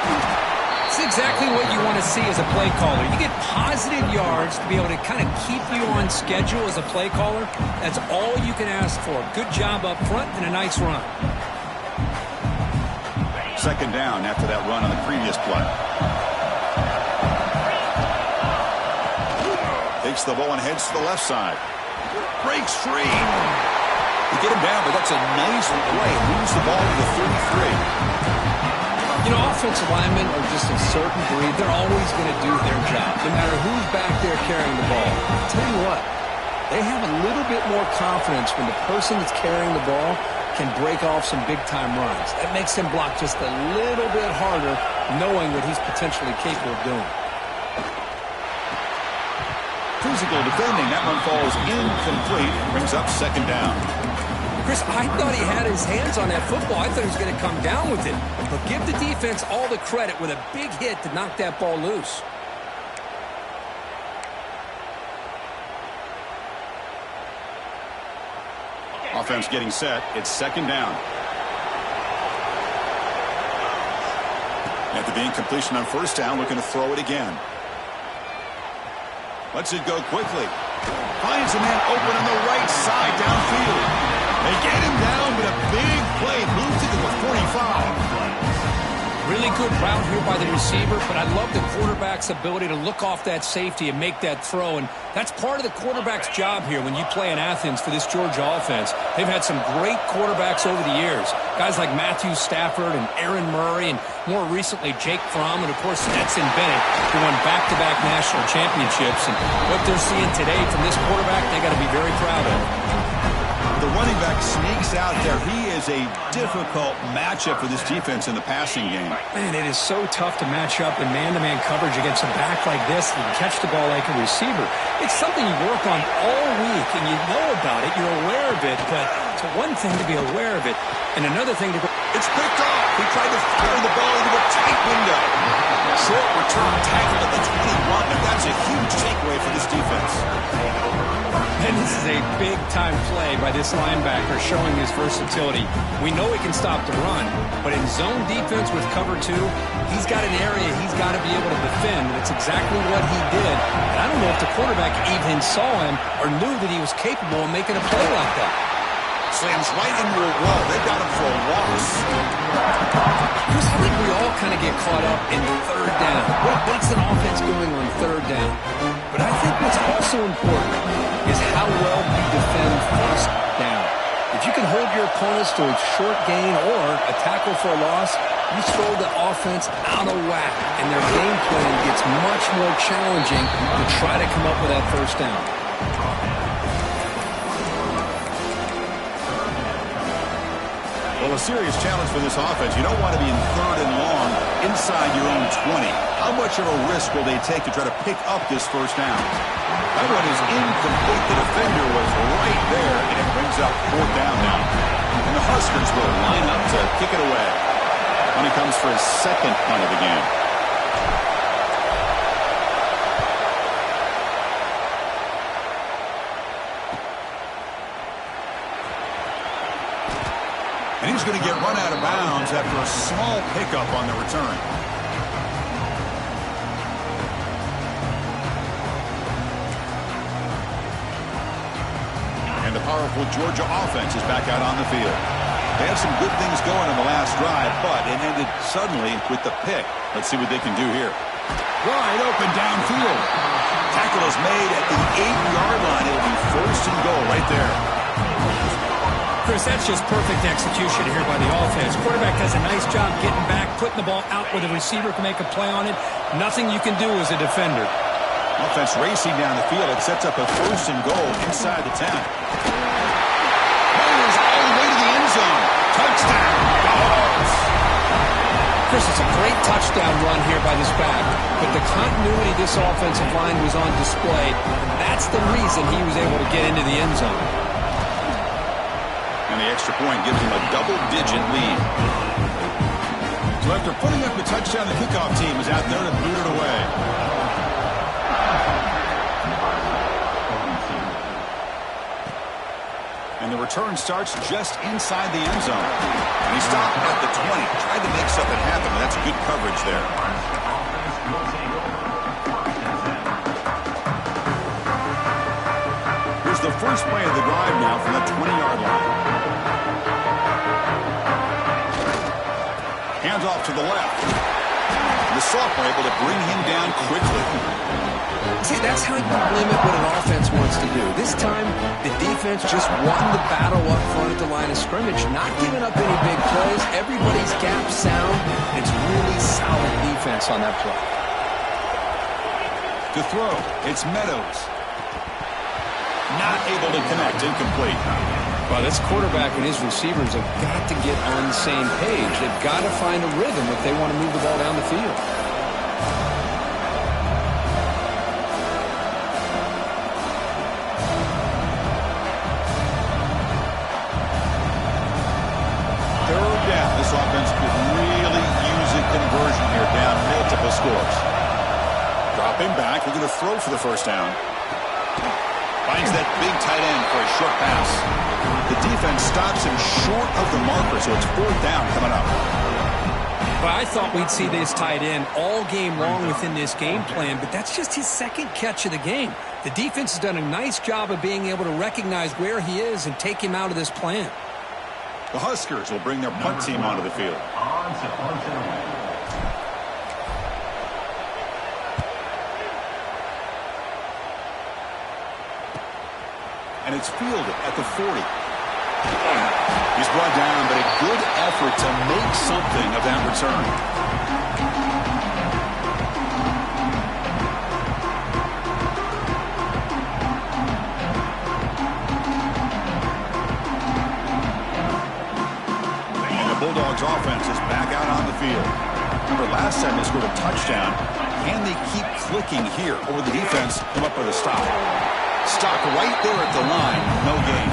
It's exactly what you want to see as a play caller. You get positive yards to be able to kind of keep you on schedule as a play caller. That's all you can ask for. Good job up front and a nice run. Second down after that run on the previous play. Takes the ball and heads to the left side. Breaks free. You get him down, but that's a nice play. Moves the ball to the 33. You know, offensive linemen are just a certain breed. They're always going to do their job, no matter who's back there carrying the ball. I'll tell you what, they have a little bit more confidence when the person that's carrying the ball can break off some big-time runs. That makes him block just a little bit harder, knowing what he's potentially capable of doing. Physical defending. That one falls incomplete. Brings up second down. Chris, I thought he had his hands on that football. I thought he was going to come down with it. But give the defense all the credit with a big hit to knock that ball loose. Offense getting set. It's second down. After the incompletion on first down, looking to throw it again. Lets it go quickly. Finds a man open on the right side downfield. They get him down, but a big play moves it to the 45. Really good route here by the receiver, but I love the quarterback's ability to look off that safety and make that throw. And that's part of the quarterback's job here when you play in Athens for this Georgia offense. They've had some great quarterbacks over the years. Guys like Matthew Stafford and Aaron Murray, and more recently Jake Fromm, and of course Stetson Bennett, who won back-to-back national championships. And what they're seeing today from this quarterback, they got to be very proud of. The running back sneaks out there. He is a difficult matchup for this defense in the passing game. Man, it is so tough to match up in man-to-man coverage against a back like this and catch the ball like a receiver. It's something you work on all week, and you know about it. You're aware of it, but it's one thing to be aware of it, and another thing to go. It's picked off. He tried to fire the ball into a tight window. Short return tackle at the 21, and that's a huge takeaway for this defense. And this is a big-time play by this linebacker showing his versatility. We know he can stop the run, but in zone defense with cover 2, he's got an area he's got to be able to defend, and it's exactly what he did. And I don't know if the quarterback even saw him or knew that he was capable of making a play like that. Slams right into a wall. They got him for a loss. Chris, I think we all kind of get caught up in third down. What's an offense doing on third down? But I think what's also important is how well we defend first down. If If you can hold your opponents to a short gain or a tackle for a loss, you throw the offense out of whack, and their game plan gets much more challenging to try to come up with that first down. Well, a serious challenge for this offense. You don't want to be in 3rd and long inside your own 20. How much of a risk will they take to try to pick up this first down? That one is incomplete. The defender was right there, and it brings up 4th down now. And the Huskers will line up to kick it away when he comes for his 2nd punt of the game. And he's going to get run out of bounds after a small pickup on the return. And the powerful Georgia offense is back out on the field. They have some good things going in the last drive, but it ended suddenly with the pick. Let's see what they can do here. Wide open downfield. Tackle is made at the 8-yard line. It'll be 1st and goal right there. Chris, that's just perfect execution here by the offense. Quarterback does a nice job getting back, putting the ball out where the receiver can make a play on it. Nothing you can do as a defender. Offense racing down the field. It sets up a 1st and goal inside the 10. Fires all the way to the end zone. Touchdown, Dogs. Chris, it's a great touchdown run here by this back, but the continuity of this offensive line was on display. That's the reason he was able to get into the end zone. And the extra point gives him a double-digit lead. So after putting up a touchdown, the kickoff team is out there to boot it away. And the return starts just inside the end zone. And he stopped at the 20. Tried to make something happen. That's good coverage there. Here's the first play of the drive now from the 20-yard line. Hands off to the left. The sophomore able to bring him down quickly. See, that's how you limit what an offense wants to do. This time, the defense just won the battle up front at the line of scrimmage, not giving up any big plays. Everybody's gap sound. It's really solid defense on that play. To throw, it's Meadows. Not able to connect, incomplete. Well, this quarterback and his receivers have got to get on the same page. They've got to find a rhythm if they want to move the ball down the field. Third down. This offense could really use a conversion here, down multiple scores. Dropping back, looking to throw for the first down. Finds that big tight end for a short pass. The defense stops him short of the marker, so it's 4th down coming up. Well, I thought we'd see this tight end all game long within this game plan, but that's just his 2nd catch of the game. The defense has done a nice job of being able to recognize where he is and take him out of this plan. The Huskers will bring their punt team onto the field. And it's fielded at the 40. He's brought down, but a good effort to make something of that return. And the Bulldogs offense is back out on the field. Remember, last time they scored a touchdown. Can they keep clicking here? Or will the defense come up with a stop? Stop right there at the line. No gain.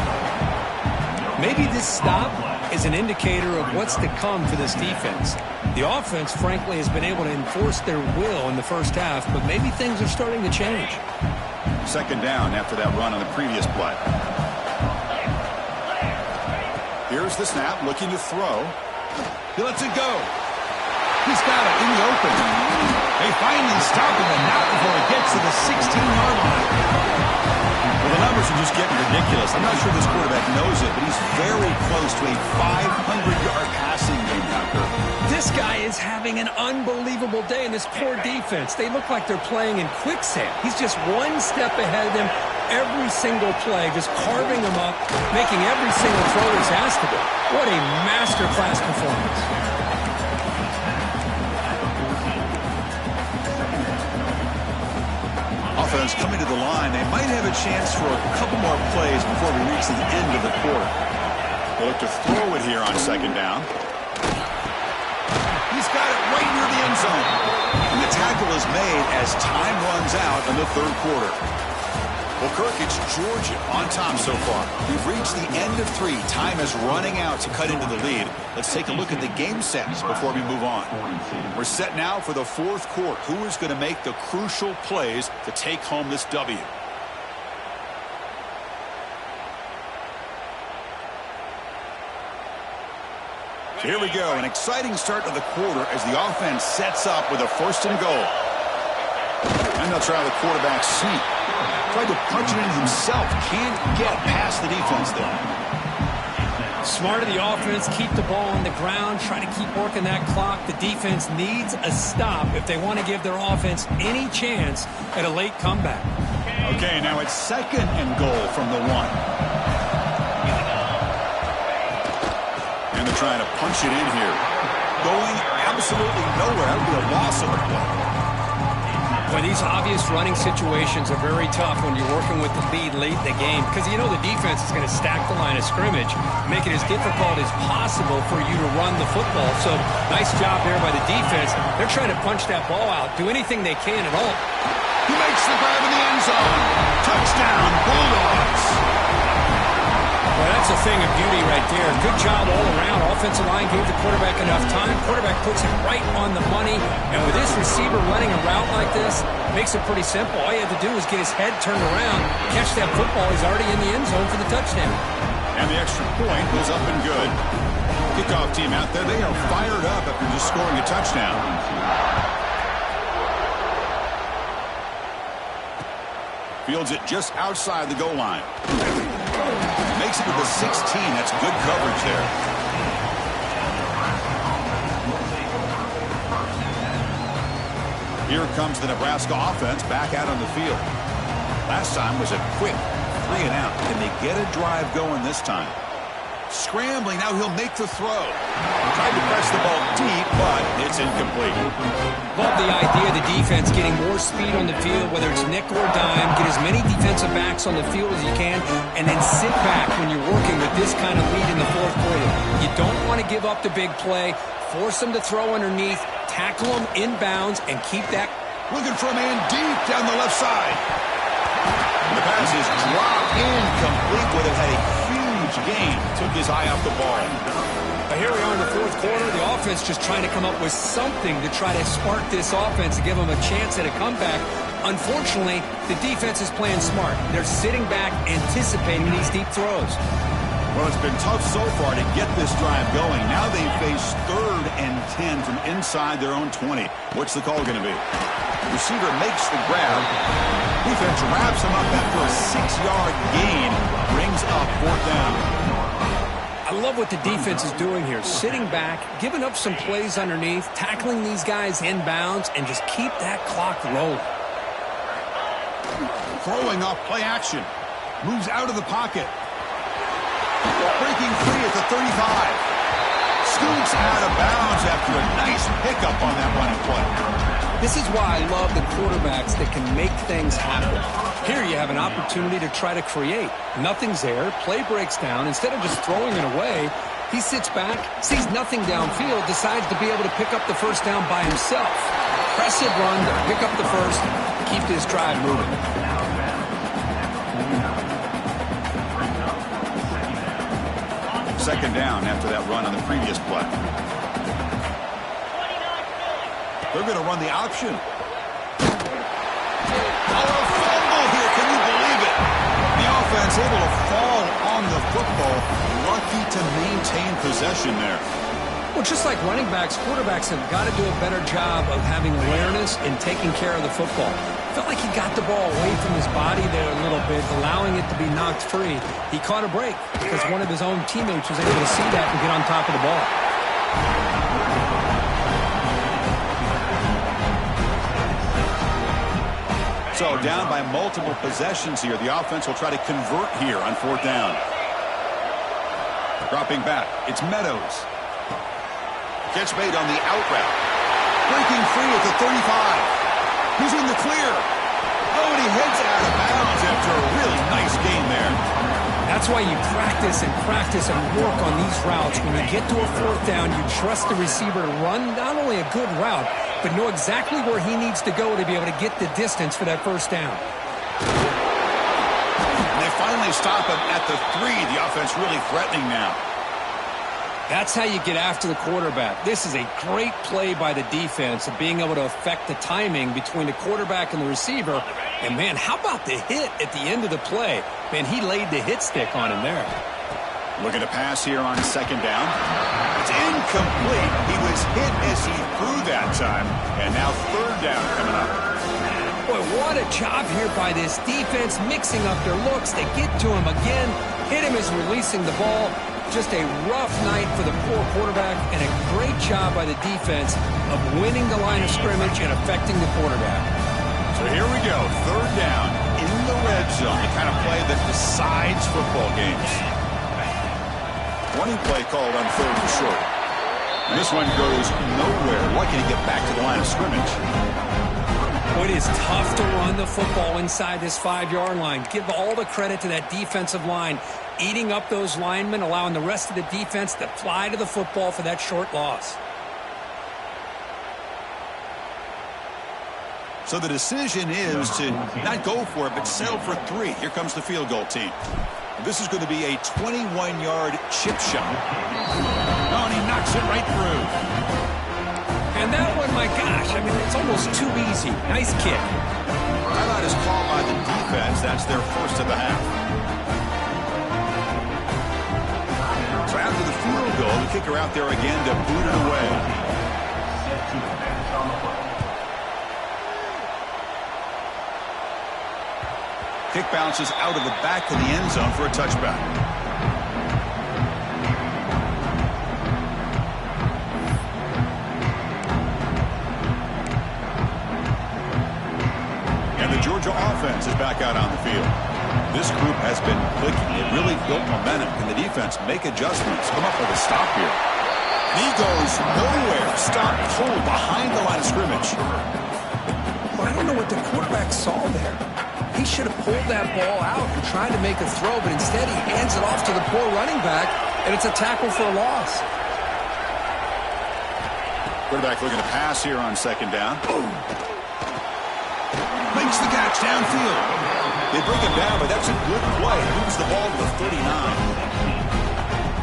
Maybe this stop is an indicator of what's to come for this defense. The offense, frankly, has been able to enforce their will in the first half, but maybe things are starting to change. 2nd down after that run on the previous play. Here's the snap, looking to throw. He lets it go. He's got it in the open. They finally stop him, and not before it gets to the 16-yard line. Well, the numbers are just getting ridiculous. I'm not sure this quarterback knows it, but he's very close to a 500-yard passing game after. This guy is having an unbelievable day in this poor defense. They look like they're playing in quicksand. He's just one step ahead of them, every single play, just carving them up, making every single throw he's asked to do. What a masterclass performance. Offense coming to the line. They might have a chance for a couple more plays before we reach the end of the quarter. They look to throw it here on second down. He's got it right near the end zone. And the tackle is made as time runs out in the third quarter. Well, Kirk, it's Georgia on top so far. We've reached the end of 3. Time is running out to cut into the lead. Let's take a look at the game sets before we move on. We're set now for the fourth quarter. Who is going to make the crucial plays to take home this W? So here we go. An exciting start to the quarter as the offense sets up with a first and goal. And they'll try the quarterback sneak. Tried to punch it in himself. Can't get past the defense there. Smart of the offense. Keep the ball on the ground. Try to keep working that clock. The defense needs a stop if they want to give their offense any chance at a late comeback. Okay, now it's second and goal from the 1. And they're trying to punch it in here. Going absolutely nowhere. That would be a loss of the play. Well, these obvious running situations are very tough when you're working with the lead late in the game because you know the defense is going to stack the line of scrimmage, make it as difficult as possible for you to run the football. So nice job there by the defense. They're trying to punch that ball out, do anything they can at all. He makes the grab in the end zone. Touchdown, Bulldogs. Well, that's a thing of beauty right there. Good job all around. Offensive line gave the quarterback enough time. Quarterback puts it right on the money. And with this receiver running a route like this, makes it pretty simple. All you have to do is get his head turned around, catch that football. He's already in the end zone for the touchdown. And the extra point was up and good. Kickoff team out there. They are fired up after just scoring a touchdown. Fields it just outside the goal line. Makes it to the 16. That's good coverage there. Here comes the Nebraska offense back out on the field. Last time was a quick 3 and out. Can they get a drive going this time? Scrambling. Now he'll make the throw. Tried to press the ball deep, but it's incomplete. Love the idea of the defense getting more speed on the field, whether it's nickel or dime. Get as many defensive backs on the field as you can, and then sit back when you're working with this kind of lead in the fourth quarter. You don't want to give up the big play. Force them to throw underneath, tackle them inbounds, and keep that. Looking for a man deep down the left side. The pass is dropped in complete. Would have had a huge gain. Took his eye off the ball. But here we are in the fourth quarter. The offense just trying to come up with something to try to spark this offense to give them a chance at a comeback. Unfortunately, the defense is playing smart. They're sitting back, anticipating these deep throws. Well, it's been tough so far to get this drive going. Now they face 3rd and 10 from inside their own 20. What's the call going to be? The receiver makes the grab. Defense wraps him up after a 6-yard gain. Brings up 4th down. I love what the defense is doing here. Sitting back, giving up some plays underneath, tackling these guys inbounds, and just keep that clock rolling. Throwing off play action. Moves out of the pocket. Breaking free at the 35. Scoots out of bounds after a nice pickup on that running play. This is why I love the quarterbacks that can make things happen. Here you have an opportunity to try to create. Nothing's there. Play breaks down. Instead of just throwing it away, he sits back, sees nothing downfield, decides to be able to pick up the first down by himself. Impressive run to pick up the first, keep this drive moving. Second down after that run on the previous play. They're going to run the option. Oh, a fumble here. Can you believe it? The offense able to fall on the football. Lucky to maintain possession there. Well, just like running backs, quarterbacks have got to do a better job of having awareness and taking care of the football. Felt like he got the ball away from his body there a little bit, allowing it to be knocked free. He caught a break because one of his own teammates was able to see that and get on top of the ball. So down by multiple possessions here. The offense will try to convert here on 4th down. Dropping back, it's Meadows. Catch made on the out route. Breaking free at the 35. He's in the clear. Oh, and he heads out of bounds after a really nice gain there. That's why you practice and work on these routes. When you get to a 4th down, you trust the receiver to run not only a good route, but know exactly where he needs to go to be able to get the distance for that 1st down. And they finally stop him at the 3. The offense really threatening now. That's how you get after the quarterback. This is a great play by the defense of being able to affect the timing between the quarterback and the receiver. And, man, how about the hit at the end of the play? Man, he laid the hit stick on him there. Looking to pass here on 2nd down. It's incomplete. He was hit as he threw that time. And now 3rd down coming up. Boy, what a job here by this defense, mixing up their looks. They get to him again, hit him as releasing the ball. Just a rough night for the poor quarterback, and a great job by the defense of winning the line of scrimmage and affecting the quarterback. So here we go, 3rd down in the red zone, the kind of play that decides football games. Running play called on 3rd and short. And this one goes nowhere. Lucky to get back to the line of scrimmage. Well, it is tough to run the football inside this 5-yard line. Give all the credit to that defensive line, eating up those linemen, allowing the rest of the defense to fly to the football for that short loss. So the decision is to not go for it, but settle for 3. Here comes the field goal team. This is going to be a 21-yard chip shot. Oh, and he knocks it right through. And that one, my gosh, I mean, it's almost too easy. Nice kick. Timeout is called by the defense. That's their first of the half. So after the field goal, the kicker out there again to boot it away. Kick bounces out of the back of the end zone for a touchback. And the Georgia offense is back out on the field. This group has been clicking. It really built momentum. Can the defense make adjustments? Come up with a stop here. And he goes nowhere. Stop cold behind the line of scrimmage. Well, I don't know what the quarterback saw there. He should have pulled that ball out and tried to make a throw, but instead he hands it off to the poor running back, and it's a tackle for a loss. Quarterback looking to pass here on 2nd down. Makes the catch downfield. They bring him down, but that's a good play. Moves the ball to the 39.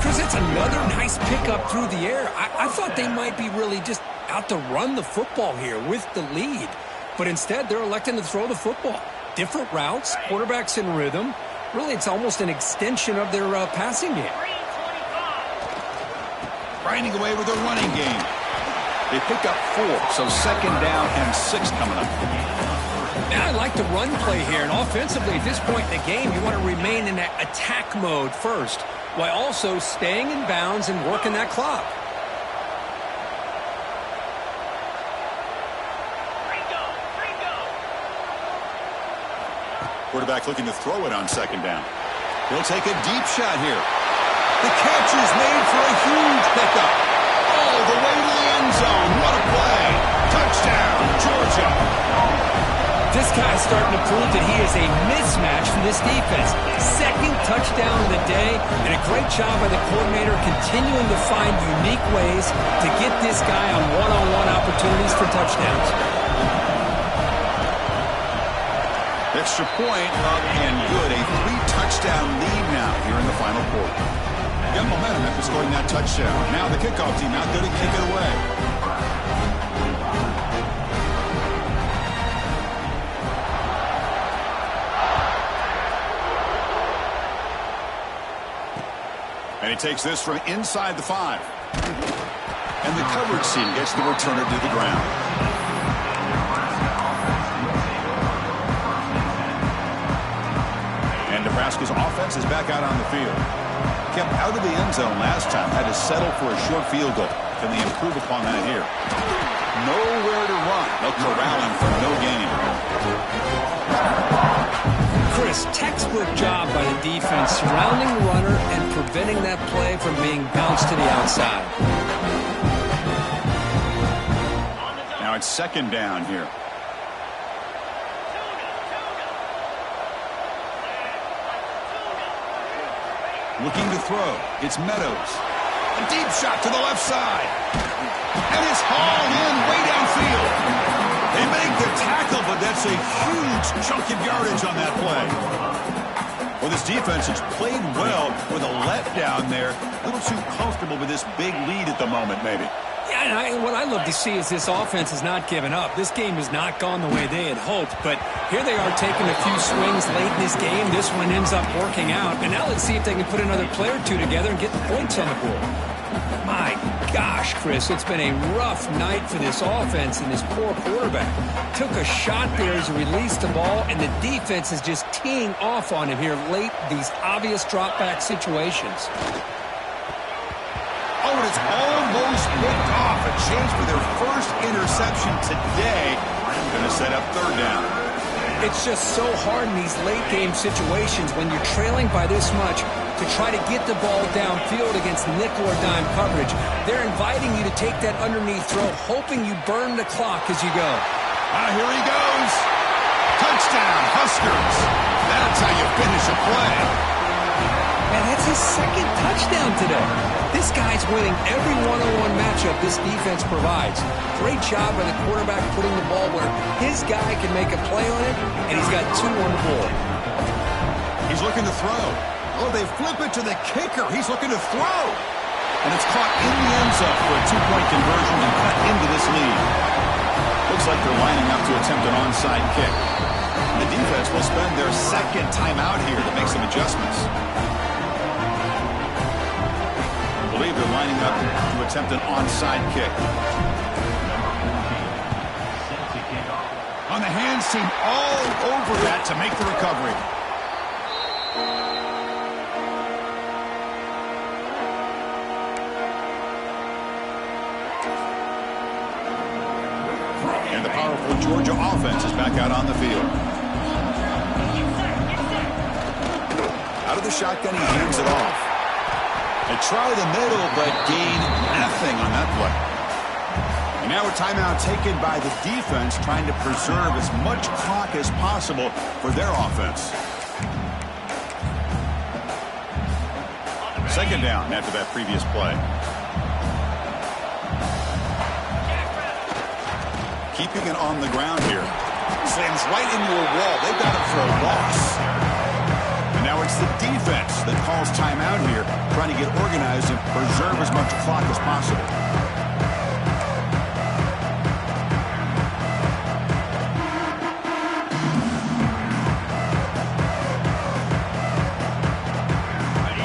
Chris, it's another nice pickup through the air. I thought they might be really just out to run the football here with the lead, but instead they're electing to throw the football. Different routes, quarterbacks in rhythm. Really, it's almost an extension of their passing game. Grinding away with their running game. They pick up 4, so 2nd down and 6 coming up. Now I like the run play here, and offensively at this point in the game, you want to remain in that attack mode first, while also staying in bounds and working that clock. Quarterback looking to throw it on 2nd down. He'll take a deep shot here. The catch is made for a huge pickup. All the way to the end zone. What a play. Touchdown, Georgia. This guy's starting to prove that he is a mismatch for this defense. 2nd touchdown of the day, and a great job by the coordinator continuing to find unique ways to get this guy on one-on-one opportunities for touchdowns. Extra point up and good. A 3-touchdown lead now here in the final quarter. Got momentum after scoring that touchdown. Now the kickoff team out there to kick it away. And he takes this from inside the 5. And the coverage team gets the returner to the ground. Nebraska's offense is back out on the field. Kept out of the end zone last time. Had to settle for a short field goal. Can they improve upon that here? Nowhere to run. They'll corral him for no gain. Just textbook job by the defense surrounding the runner and preventing that play from being bounced to the outside. Now it's second down here. Looking to throw. It's Meadows. A deep shot to the left side. And it's hauled in way downfield. They make the tackle, but that's a huge chunk of yardage on that play. Well, this defense has played well with a letdown there. A little too comfortable with this big lead at the moment, maybe. Yeah, and what I love to see is this offense has not given up. This game has not gone the way they had hoped, but here they are taking a few swings late in this game. This one ends up working out, and now let's see if they can put another play or two together and get the points on the board. My gosh, Chris, it's been a rough night for this offense and this poor quarterback. Took a shot there as he released the ball, and the defense is just teeing off on him here late, these obvious drop-back situations. Oh, and it's almost picked off. A chance for their first interception today. Going to set up third down. It's just so hard in these late-game situations when you're trailing by this much to try to get the ball downfield against nickel or dime coverage. They're inviting you to take that underneath throw, hoping you burn the clock as you go. Here he goes. Touchdown, Huskers. That's how you finish a play. And that's his second touchdown today. This guy's winning every one-on-one matchup this defense provides. Great job by the quarterback putting the ball where his guy can make a play on it, and he's got 2 on the board. He's looking to throw. Oh, they flip it to the kicker. He's looking to throw. And it's caught in the end zone for a 2-point conversion and cut into this lead. Looks like they're lining up to attempt an onside kick. The defense will spend their second timeout here to make some adjustments. I believe they're lining up to attempt an onside kick. On the hands team all over that to make the recovery. And the powerful Georgia offense is back out on the field. Out of the shotgun, he hands it off. They try the middle, but gain nothing on that play. And now a timeout taken by the defense, trying to preserve as much clock as possible for their offense. Second down after that previous play. Keeping it on the ground here. Slams right into a wall. They've got it for a loss. Now it's the defense that calls timeout here, trying to get organized and preserve as much clock as possible.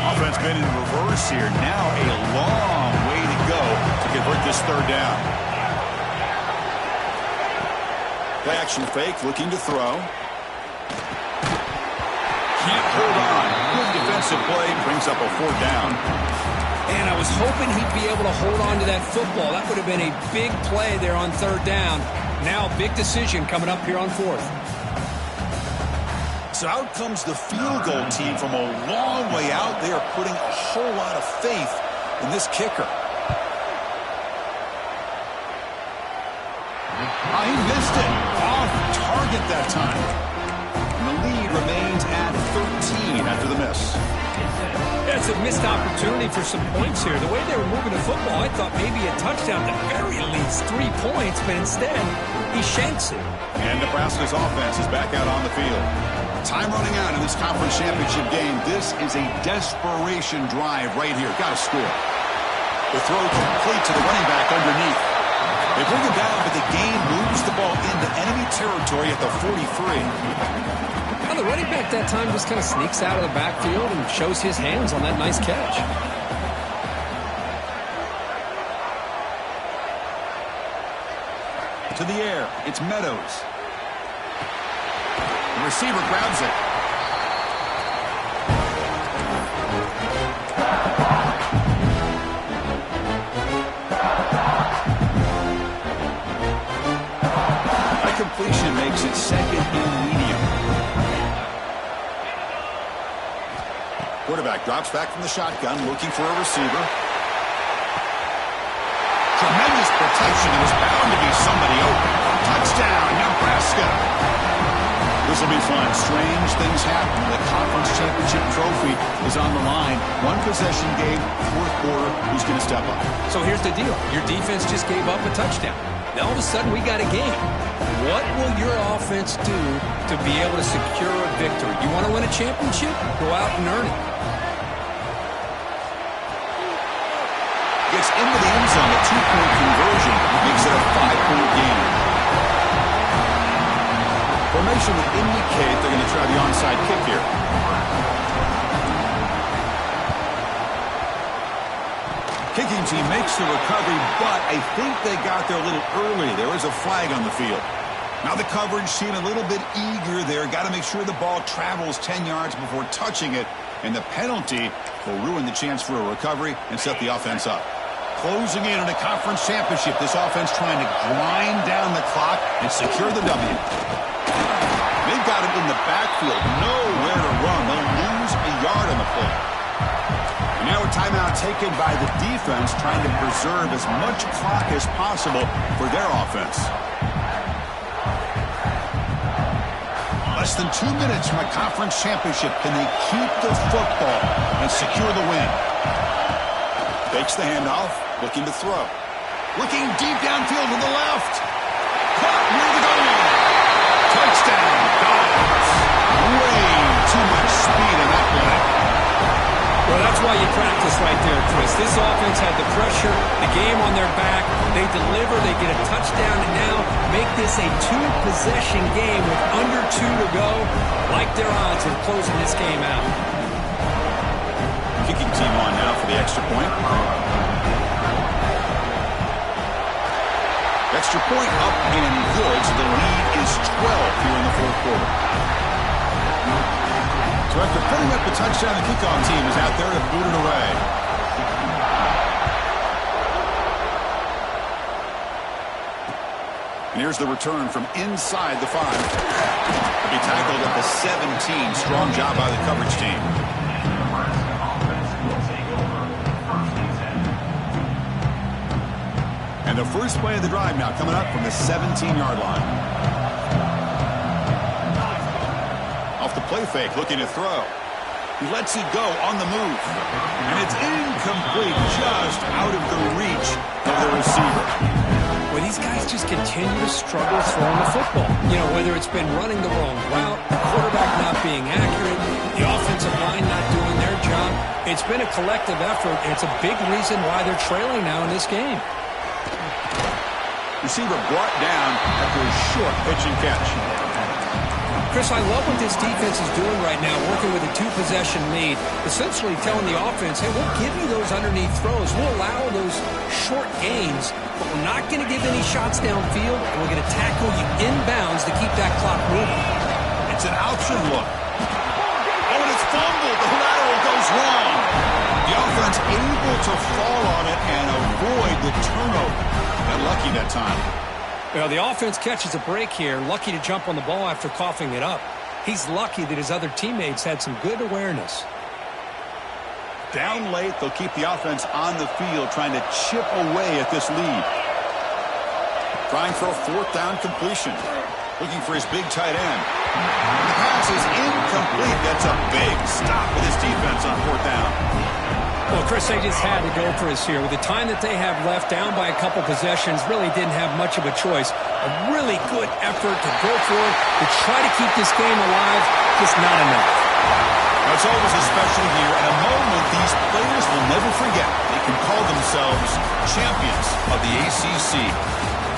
Offense been in reverse here. Now a long way to go to convert this third down. Play action fake, looking to throw. Can't hold on. Good defensive play brings up a 4th down. And I was hoping he'd be able to hold on to that football. That would have been a big play there on 3rd down. Now big decision coming up here on 4th. So out comes the field goal team from a long way out. They are putting a whole lot of faith in this kicker. He missed it. Off target that time. And the lead remains at 13 after the miss. Yeah, it's a missed opportunity for some points here. The way they were moving the football, I thought maybe a touchdown, at the very least 3 points, but instead he shanks it. And Nebraska's offense is back out on the field. Time running out in this conference championship game. This is a desperation drive right here. Got to score. The throw complete to the running back underneath. They bring him down, but the game moves the ball into enemy territory at the 43. Now the running back that time just kind of sneaks out of the backfield and shows his hands on that nice catch. To the air, it's Meadows. The receiver grabs it. That completion makes it 2nd and medium. Quarterback drops back from the shotgun, looking for a receiver. Tremendous protection. There's bound to be somebody open. Touchdown, Nebraska. This will be fun. Strange things happen. The conference championship trophy is on the line. One possession game, fourth quarter. Who's going to step up? So here's the deal. Your defense just gave up a touchdown. Now all of a sudden we got a game. What will your offense do to be able to secure a victory? You want to win a championship? Go out and earn it. Gets into the end zone. A 2-point conversion makes it a 5-point game. Formation would indicate they're going to try the onside kick here. Kicking team makes the recovery, but I think they got there a little early. There is a flag on the field. Now the coverage seemed a little bit eager there. Got to make sure the ball travels 10 yards before touching it, and the penalty will ruin the chance for a recovery and set the offense up. Closing in on a conference championship, this offense trying to grind down the clock and secure the W. They've got it in the backfield, nowhere to run. They'll lose a yard on the play. And now a timeout taken by the defense, trying to preserve as much clock as possible for their offense. Less than 2 minutes from a conference championship. Can they keep the football and secure the win? Takes the handoff, looking to throw. Looking deep downfield to the left. Caught near the goal line. Touchdown, Dogs. Way too much speed in that play. Well, that's why you practice right there, Chris. This offense had the pressure, the game on their back. They deliver, they get a touchdown, and now make this a 2-possession game with under 2 to go. Like their odds of closing this game out. Kicking team on now for the extra point. Extra point up and good, so the lead is 12 here in the fourth quarter. So after putting up the touchdown, the kickoff team is out there to boot it away. And here's the return from inside the 5. He'll be tackled at the 17. Strong job by the coverage team. And the first play of the drive now coming up from the 17-yard line. Off the play fake, looking to throw. He lets it go on the move. And it's incomplete, just out of the reach of the receiver. Well, these guys just continue to struggle throwing the football. You know, whether it's been running the wrong route, the quarterback not being accurate, the offensive line not doing their job. It's been a collective effort, and it's a big reason why they're trailing now in this game. Receiver brought down after a short pitch and catch. Chris, I love what this defense is doing right now, working with a 2-possession lead, essentially telling the offense, hey, we'll give you those underneath throws. We'll allow those short gains, but we're not going to give any shots downfield, and we're going to tackle you inbounds to keep that clock moving. It's an option look. Oh, and it's fumbled. The lateral goes wrong. The offense able to fall on it and avoid the turnover. Got lucky that time. Well, the offense catches a break here, lucky to jump on the ball after coughing it up. He's lucky that his other teammates had some good awareness. Down late, they'll keep the offense on the field, trying to chip away at this lead. Trying for a 4th down completion. Looking for his big tight end. The pass is incomplete. That's a big stop with his defense on 4th down. Well, Chris, they just had to go for us here. With the time that they have left, down by a couple possessions, really didn't have much of a choice. A really good effort to go for it, to try to keep this game alive, just not enough. Now, it's always a special year, and a moment these players will never forget. They can call themselves champions of the ACC.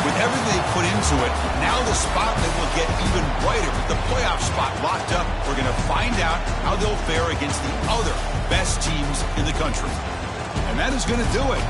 With everything they put into it, now the spotlight will get even brighter. With the playoff spot locked up, we're going to find out how they'll fare against the other best teams in the country. And that is going to do it.